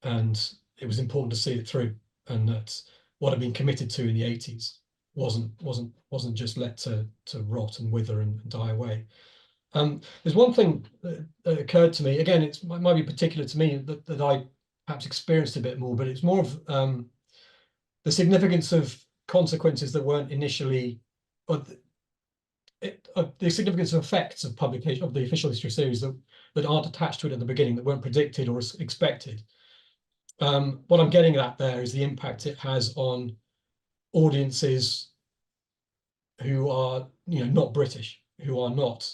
[SPEAKER 3] and it was important to see it through, and that what had been committed to in the 80s wasn't just let to rot and wither and die away. There's one thing that occurred to me. Again, it might be particular to me that I perhaps experienced a bit more, but it's more of the significance of consequences that weren't initially, or the significance of effects of publication of the official history series that aren't attached to it at the beginning, that weren't predicted or expected. What I'm getting at there is the impact it has on audiences who are, you know, not British, who are not,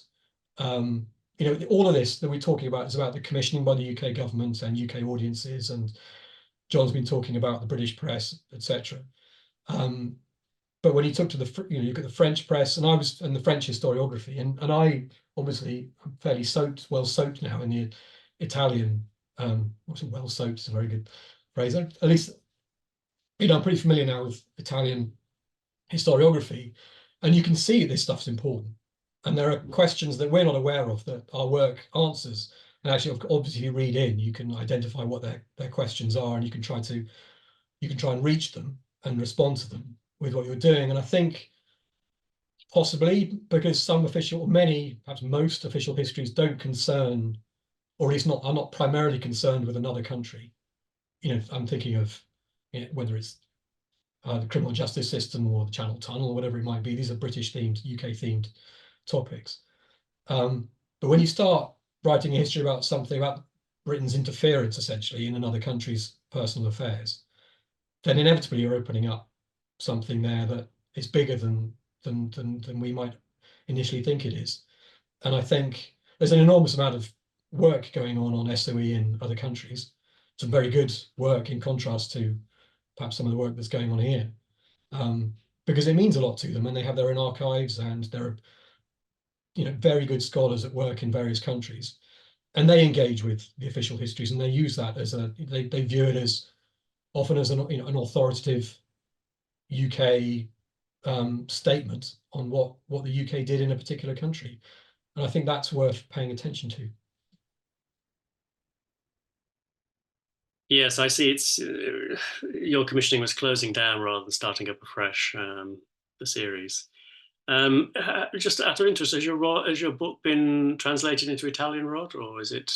[SPEAKER 3] you know, all of this that we're talking about is about the commissioning by the UK government and UK audiences, and John's been talking about the British press, etc. But when he took to you know, you got the French press, and the French historiography, and I obviously I'm fairly well soaked now in the Italian. Well soaked is a very good phrase. At least, you know, I'm pretty familiar now with Italian historiography, and you can see this stuff's important. And there are questions that we're not aware of that our work answers. And actually, obviously, if you read in, you can identify what their questions are, and you can try and reach them and respond to them with what you're doing. And I think possibly because many, perhaps most official histories don't concern, or at least are not primarily concerned with another country. You know, I'm thinking of, you know, whether it's the criminal justice system or the Channel Tunnel or whatever it might be. These are British themed, UK themed topics. But when you start writing a history about something about Britain's interference essentially in another country's personal affairs, then inevitably you're opening up something there that is bigger than we might initially think it is. And I think there's an enormous amount of work going on SOE in other countries. Some very good work in contrast to perhaps some of the work that's going on here, because it means a lot to them, and they have their own archives, and there are, you know, very good scholars at work in various countries, and they engage with the official histories, and they use that as they view it as often as an, you know, an authoritative UK statement on what the UK did in a particular country, and I think that's worth paying attention to.
[SPEAKER 1] Yes, I see. It's your commissioning was closing down rather than starting up afresh, the series. Just out of interest, has your book been translated into Italian, Rod, or is it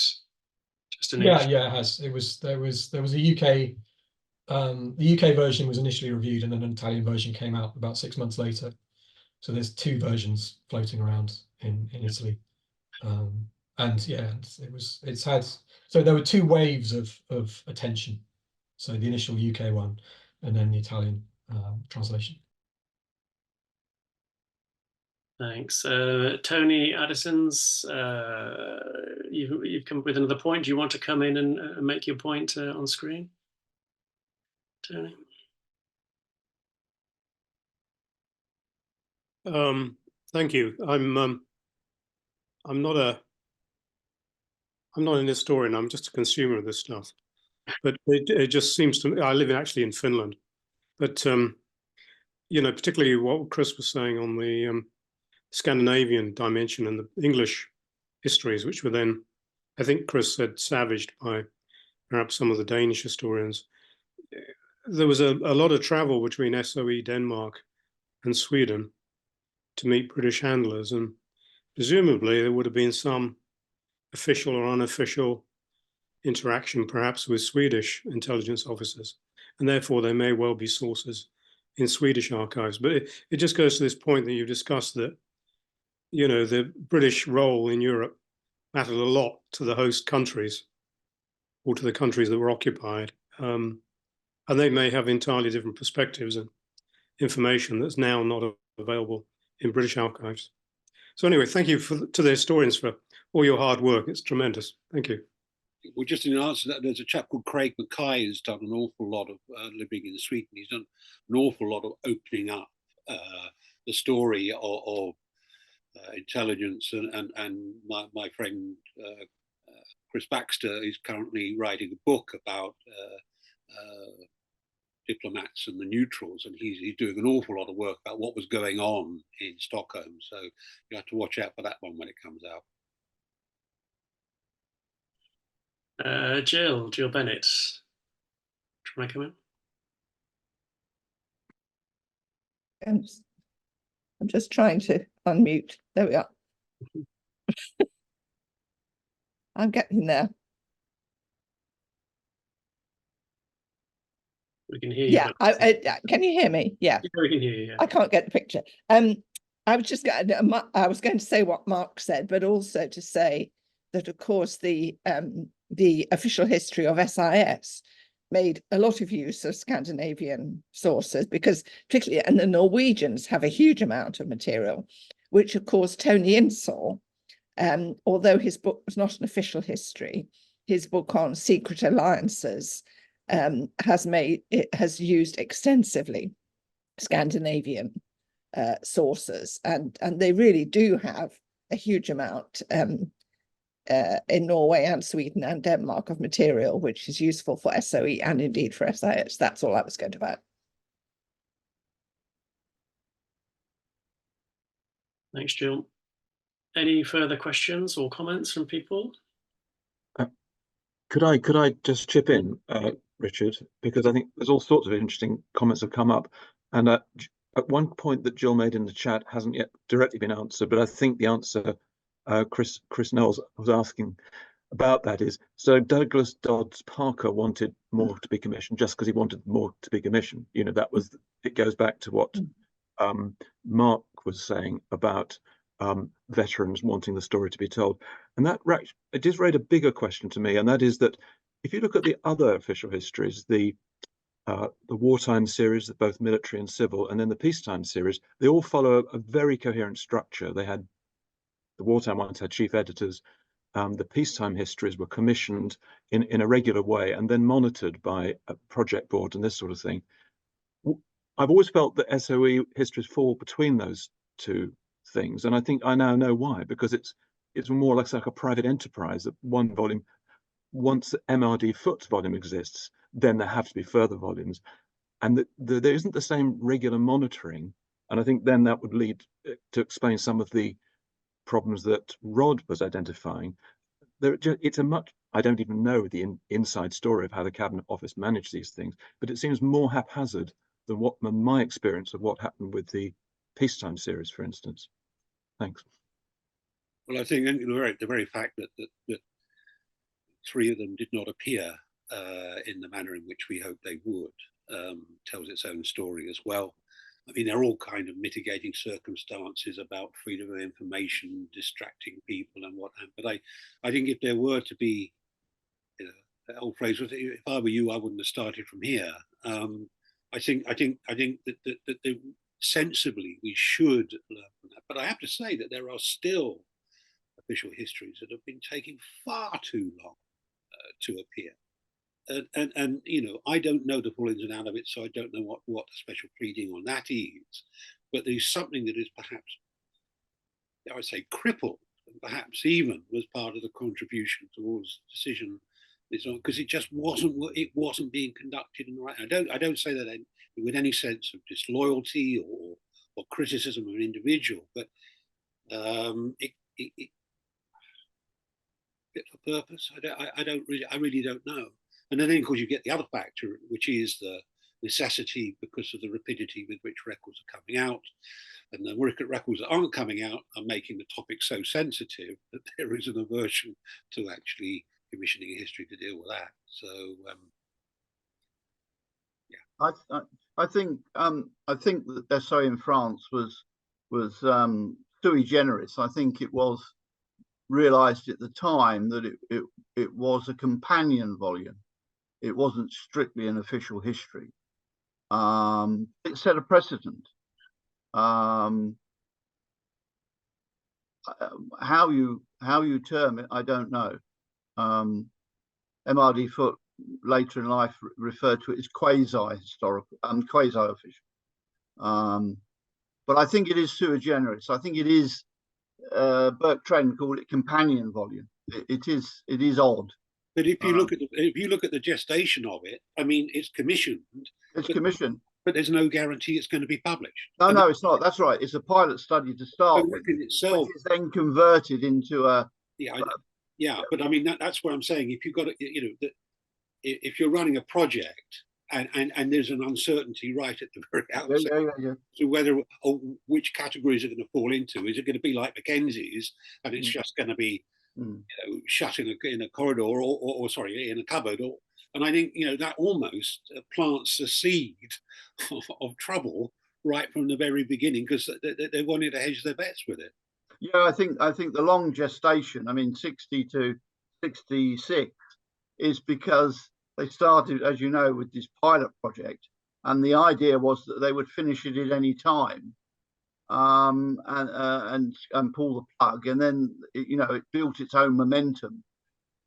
[SPEAKER 1] just an English?
[SPEAKER 3] Yeah, it has. There was a UK the UK version was initially reviewed, and then an Italian version came out about 6 months later. So there's two versions floating around in Italy. And yeah, it's had, so there were two waves of attention. So the initial UK one, and then the Italian translation.
[SPEAKER 1] Thanks. Tony Addison's, you've come up with another point. Do you want to come in and make your point on screen, Tony?
[SPEAKER 6] Thank you. I'm not an historian. I'm just a consumer of this stuff. But it just seems to me, I live actually in Finland, but you know, particularly what Chris was saying on the Scandinavian dimension and the English histories, which were then, I think Chris said, savaged by perhaps some of the Danish historians. There was a lot of travel between SOE Denmark and Sweden to meet British handlers, and presumably there would have been some official or unofficial interaction perhaps with Swedish intelligence officers, and therefore there may well be sources in Swedish archives. But it just goes to this point that you discussed, that, you know, the British role in Europe mattered a lot to the host countries, or to the countries that were occupied, and they may have entirely different perspectives and information that's now not available in British archives. So anyway, thank you to the historians for all your hard work. It's tremendous. Thank you.
[SPEAKER 4] Well, just in answer to that, there's a chap called Craig Mackay who's done an awful lot of living in Sweden. He's done an awful lot of opening up the story of intelligence, and my friend Chris Baxter is currently writing a book about diplomats and the neutrals, and he's doing an awful lot of work about what was going on in Stockholm. So you have to watch out for that one when it comes out.
[SPEAKER 1] Jill Bennett, can I come in?
[SPEAKER 7] I'm just trying to unmute. There we are. I'm getting there.
[SPEAKER 1] We can hear you.
[SPEAKER 7] Yeah, can you hear me? Yeah.
[SPEAKER 1] Yeah, we can hear you. Yeah.
[SPEAKER 7] I can't get the picture. I was going to say what Mark said, but also to say that, of course, the official history of SIS made a lot of use of Scandinavian sources, because particularly, and the Norwegians have a huge amount of material, which of course Tony Insull, although his book was not an official history, his book on secret alliances has used extensively Scandinavian sources, and they really do have a huge amount in Norway and Sweden and Denmark of material which is useful for SOE and indeed for SIS. That's all I was going to add.
[SPEAKER 1] Thanks, Jill. Any further questions or comments from people?
[SPEAKER 8] Could I just chip in, Richard, because I think there's all sorts of interesting comments have come up, and at one point that Jill made in the chat hasn't yet directly been answered, but I think the answer Chris Knowles was asking about that is, so Douglas Dodds Parker wanted more to be commissioned just because he wanted more to be commissioned. You know, that was, it goes back to what Mark was saying about veterans wanting the story to be told, and that it does raise a bigger question to me, and that is that if you look at the other official histories, the wartime series, both military and civil, and then the peacetime series, they all follow a very coherent structure. They had, the wartime ones had chief editors, the peacetime histories were commissioned in a regular way and then monitored by a project board and this sort of thing. I've always felt that SOE histories fall between those two things, and I think I now know why, because it's more or less like a private enterprise. That one volume, once MRD Foot's volume exists, then there have to be further volumes, and there isn't the same regular monitoring. And I think then that would lead to explain some of the problems that Rod was identifying. It's a much, I don't even know the inside story of how the Cabinet Office managed these things, but it seems more haphazard than what my experience of what happened with the peacetime series, for instance. Thanks.
[SPEAKER 4] Well, I think the very fact that three of them did not appear in the manner in which we hoped they would tells its own story as well. I mean, there are all kind of mitigating circumstances about freedom of information, distracting people and whatnot. But I think if there were to be, you know, the old phrase was, if I were you, I wouldn't have started from here. I think that sensibly we should learn from that. But I have to say that there are still official histories that have been taking far too long to appear. And you know, I don't know the full ins and outs of it, so I don't know what the special pleading on that is. But there's something that is perhaps, I would say, crippled, and perhaps even was part of the contribution towards the decision, because it just wasn't being conducted in the right. I don't say that with any sense of disloyalty or criticism of an individual, but it fit for purpose. I really don't know. And then, of course, you get the other factor, which is the necessity, because of the rapidity with which records are coming out. And the records that aren't coming out are making the topic so sensitive that there is an aversion to actually commissioning a history to deal with that. So,
[SPEAKER 2] yeah. I think that SOE in France was sui generis. I think it was realized at the time that it was a companion volume. It wasn't strictly an official history. It set a precedent. How you term it, I don't know. MRD Foot later in life referred to it as quasi-historical, quasi-official. But I think it is sui generis. I think it is. Burke Trent called it companion volume. It is odd.
[SPEAKER 4] But if you look at the gestation of it, I mean, it's commissioned.
[SPEAKER 2] It's commissioned,
[SPEAKER 4] but there's no guarantee it's going to be published.
[SPEAKER 2] No, it's not. That's right. It's a pilot study to start with,
[SPEAKER 4] itself,
[SPEAKER 2] which is then converted into a.
[SPEAKER 4] Yeah. But I mean, that's what I'm saying. If you've got, if you're running a project and there's an uncertainty right at the very outset, so whether or which categories are going to fall into, is it going to be like Mackenzie's and it's just going to be shut in a corridor or sorry, in a cupboard, and I think that almost plants the seed of trouble right from the very beginning, because they wanted to hedge their bets with it.
[SPEAKER 2] Yeah, I think the long gestation, I mean 60 to 66, is because they started, as you know, with this pilot project, and the idea was that they would finish it at any time. And pull the plug, and then it built its own momentum.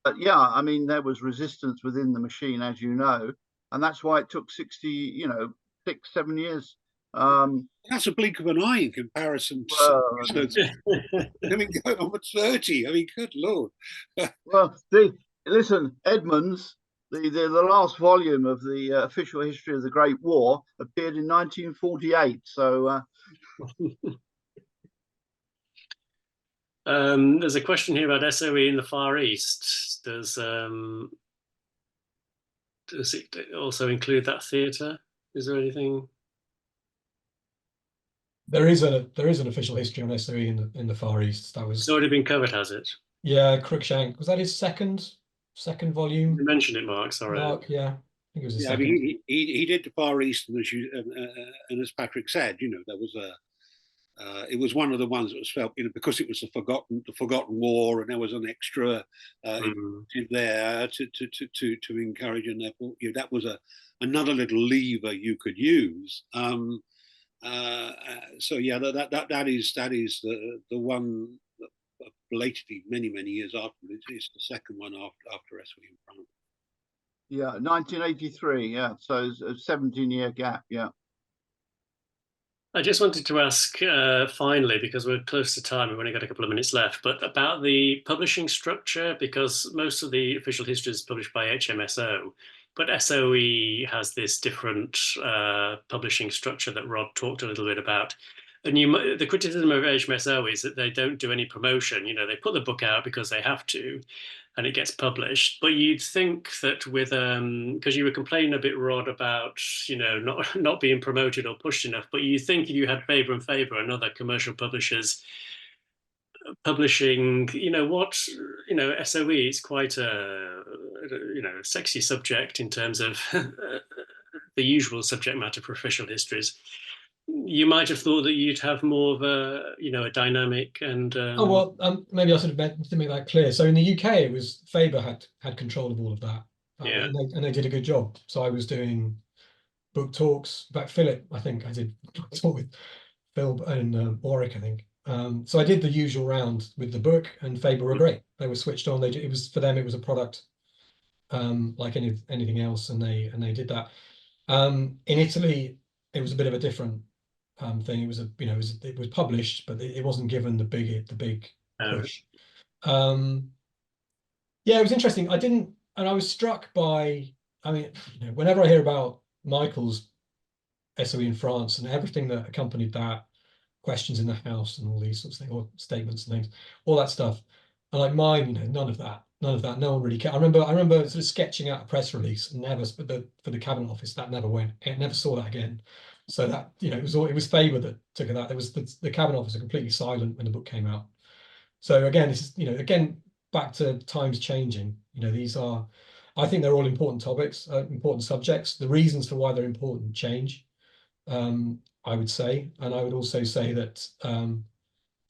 [SPEAKER 2] But yeah, I mean, there was resistance within the machine, as you know, and that's why it took 6-7 years.
[SPEAKER 4] That's a blink of an eye in comparison to I mean, going on at 30. I mean, good Lord.
[SPEAKER 2] Well, listen, Edmonds, the last volume of the official history of the Great War appeared in 1948. So.
[SPEAKER 1] There's a question here about SOE in the Far East. Does it also include that theatre? Is there anything?
[SPEAKER 3] There is an official history on SOE in the Far East. That was.
[SPEAKER 1] It's already been covered, has it?
[SPEAKER 3] Yeah, Cruikshank. Was that his second volume?
[SPEAKER 1] You mentioned it, Mark. Sorry.
[SPEAKER 3] Mark, yeah. I think it was his second.
[SPEAKER 4] I mean, he did the Far East, and as Patrick said, there was it was one of the ones that was felt, because it was the forgotten war, and there was an extra there to encourage, and therefore that was another little lever you could use. So yeah, that is the one belatedly many years afterwards. It's the second one after SOE in France.
[SPEAKER 2] Yeah, 1983. Yeah, so it's a 17-year gap. Yeah.
[SPEAKER 1] I just wanted to ask finally, because we're close to time, we've only got a couple of minutes left, but about the publishing structure, because most of the official history is published by HMSO, but SOE has this different publishing structure that Rod talked a little bit about. And the criticism of HMSO is that they don't do any promotion. You know, they put the book out because they have to, and it gets published. But you'd think that with because you were complaining a bit, Rod, about not being promoted or pushed enough. But you think if you had Faber and Faber and other commercial publishers publishing, SOE is quite a sexy subject in terms of the usual subject matter for official histories. You might have thought that you'd have more of a dynamic and.
[SPEAKER 3] Maybe I sort of meant to make that clear. So in the UK, it was Faber had control of all of that,
[SPEAKER 1] Yeah.
[SPEAKER 3] and they did a good job. So I was doing book talks. In fact, Philip, I think I did book talk with Phil and Warwick, I think. So I did the usual round with the book, and Faber were great. They were switched on. It was for them. It was a product like anything else, and they did that. In Italy, it was a bit of a different thing. It was it was published, but it wasn't given the big push. Yeah, it was interesting. I was struck by. I mean, whenever I hear about Michael's SOE in France and everything that accompanied that, questions in the house and all these sorts of things, or statements and things, all that stuff, and like mine, none of that. No one really cared. I remember sort of sketching out a press release and never for the Cabinet Office. That never went. It never saw that again. So that it was Faber that took that. There was the Cabinet Office are completely silent when the book came out. So again, this is again back to times changing. These are, I think they're all important topics, important subjects. The reasons for why they're important change, I would say, and I would also say that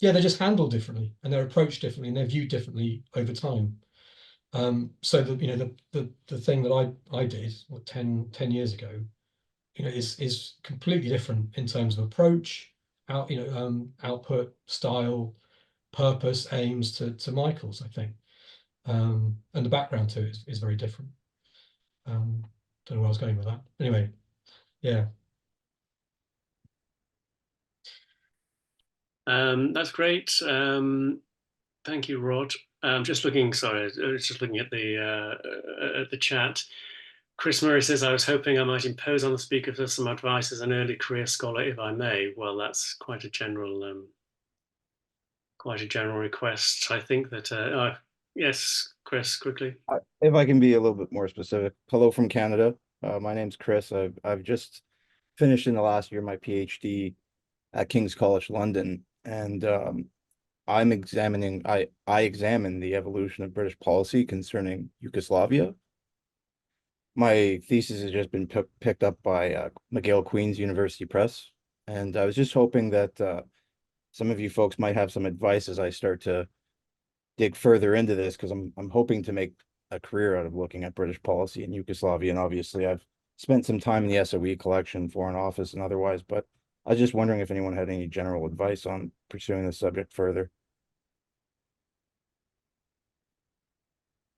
[SPEAKER 3] they're just handled differently and they're approached differently and they're viewed differently over time. So the thing that I did 10 years ago, is completely different in terms of approach, output, style, purpose, aims to Michael's, I think, and the background to it is very different. Don't know where I was going with that. Anyway, yeah.
[SPEAKER 1] That's great. Thank you, Rod. Just looking. Sorry, I was just looking at the chat. Chris Murray says, I was hoping I might impose on the speaker for some advice as an early career scholar, if I may. Well, that's quite a general request. I think that, yes, Chris, quickly.
[SPEAKER 9] If I can be a little bit more specific. Hello from Canada. My name's Chris. I've just finished in the last year my PhD at King's College London, and I examine the evolution of British policy concerning Yugoslavia. My thesis has just been picked up by McGill Queen's University Press, and I was just hoping that some of you folks might have some advice as I start to dig further into this, because I'm hoping to make a career out of looking at British policy in Yugoslavia, and obviously I've spent some time in the SOE collection, Foreign Office, and otherwise, but I was just wondering if anyone had any general advice on pursuing this subject further.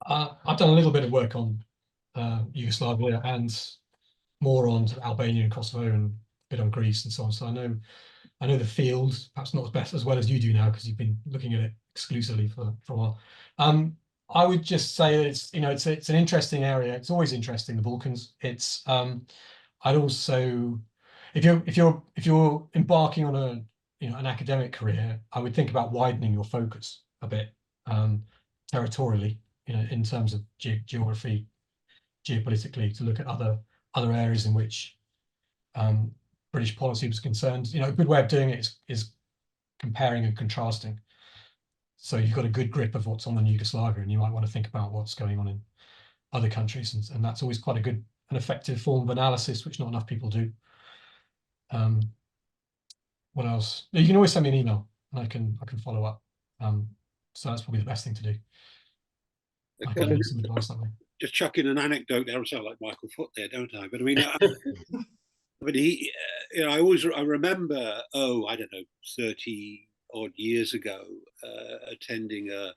[SPEAKER 3] I've done a little bit of work on Yugoslavia and more on Albania and Kosovo and a bit on Greece and so on. So I know the field, perhaps not as well as you do now because you've been looking at it exclusively for a while. I would just say that it's an interesting area. It's always interesting, the Balkans. It's I'd also, if you're embarking on an academic career, I would think about widening your focus a bit territorially, in terms of geography, geopolitically, to look at other areas in which British policy was concerned. A good way of doing it is comparing and contrasting. So you've got a good grip of what's on in Yugoslavia, and you might want to think about what's going on in other countries, and that's always quite an effective form of analysis, which not enough people do. What else? You can always send me an email, and I can follow up. So that's probably the best thing to do. I can give you some advice that way.
[SPEAKER 4] Just chuck in an anecdote there. I sound like Michael Foot there, don't I? But I mean, but I remember, I don't know, odd years ago, attending a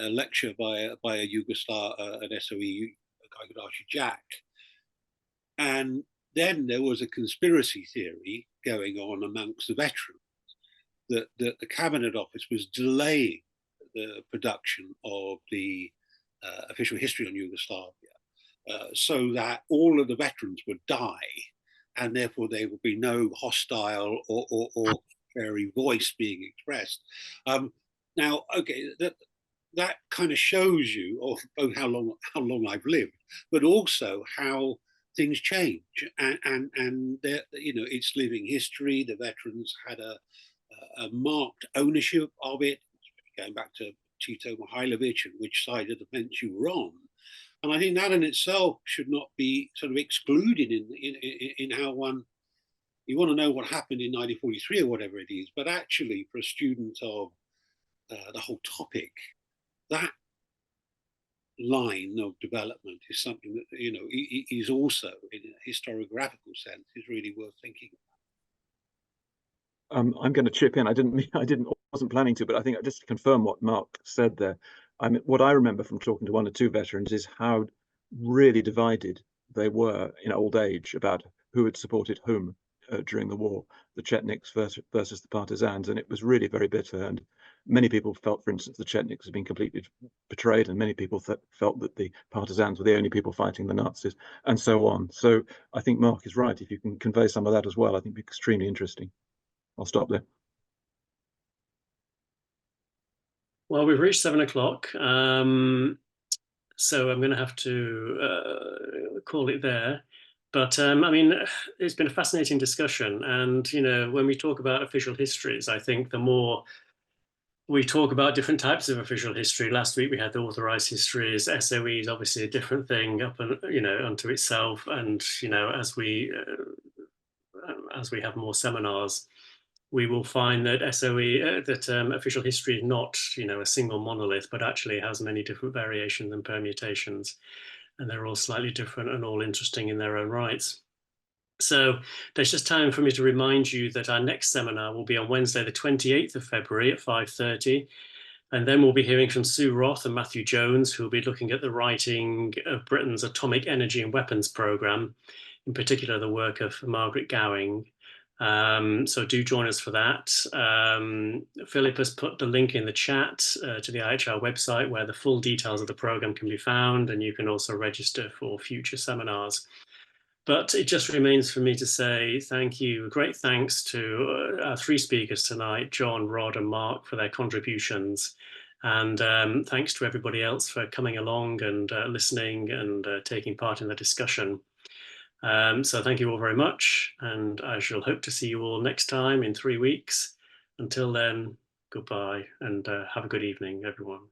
[SPEAKER 4] lecture by a Yugoslav, an SOE, a guy called Archie Jack. And then there was a conspiracy theory going on amongst the veterans that the Cabinet Office was delaying the production of the official history on Yugoslavia so that all of the veterans would die, and therefore there would be no hostile or fairy voice being expressed. Now, okay, that kind of shows you of how long I've lived, but also how things change, and you know, it's living history. The veterans had a marked ownership of it, going back to Tito Mihailovic and which side of the fence you were on. And I think that in itself should not be sort of excluded in how you want to know what happened in 1943 or whatever it is. But actually, for a student of the whole topic, that line of development is something that, you know, is also, in a historiographical sense, is really worth thinking about.
[SPEAKER 8] I'm going to chip in. I wasn't planning to, but I think just to confirm what Mark said there. I mean, what I remember from talking to one or two veterans is how really divided they were in old age about who had supported whom during the war, the Chetniks versus the partisans, and it was really very bitter. And many people felt, for instance, the Chetniks had been completely betrayed, and many people felt that the partisans were the only people fighting the Nazis, and so on. So I think Mark is right. If you can convey some of that as well, I think it'd be extremely interesting. I'll stop there.
[SPEAKER 1] Well, we've reached 7 o'clock, so I'm going to have to call it there. But I mean, it's been a fascinating discussion, and you know, when we talk about official histories, I think the more we talk about different types of official history. Last week we had the authorized histories. SOE is obviously a different thing, up and you know, unto itself. And you know, as we have more seminars, we will find that official history is not, you know, a single monolith, but actually has many different variations and permutations, and they're all slightly different and all interesting in their own rights. So there's just time for me to remind you that our next seminar will be on Wednesday, the 28th of February at 5:30. And then we'll be hearing from Sue Roth and Matthew Jones, who will be looking at the writing of Britain's atomic energy and weapons programme, in particular the work of Margaret Gowing. So do join us for that. Philip has put the link in the chat to the IHR website where the full details of the programme can be found, and you can also register for future seminars. But it just remains for me to say thank you. Great thanks to our three speakers tonight, John, Rod and Mark, for their contributions. And thanks to everybody else for coming along and listening and taking part in the discussion. So thank you all very much. And I shall hope to see you all next time in 3 weeks. Until then, goodbye and have a good evening, everyone.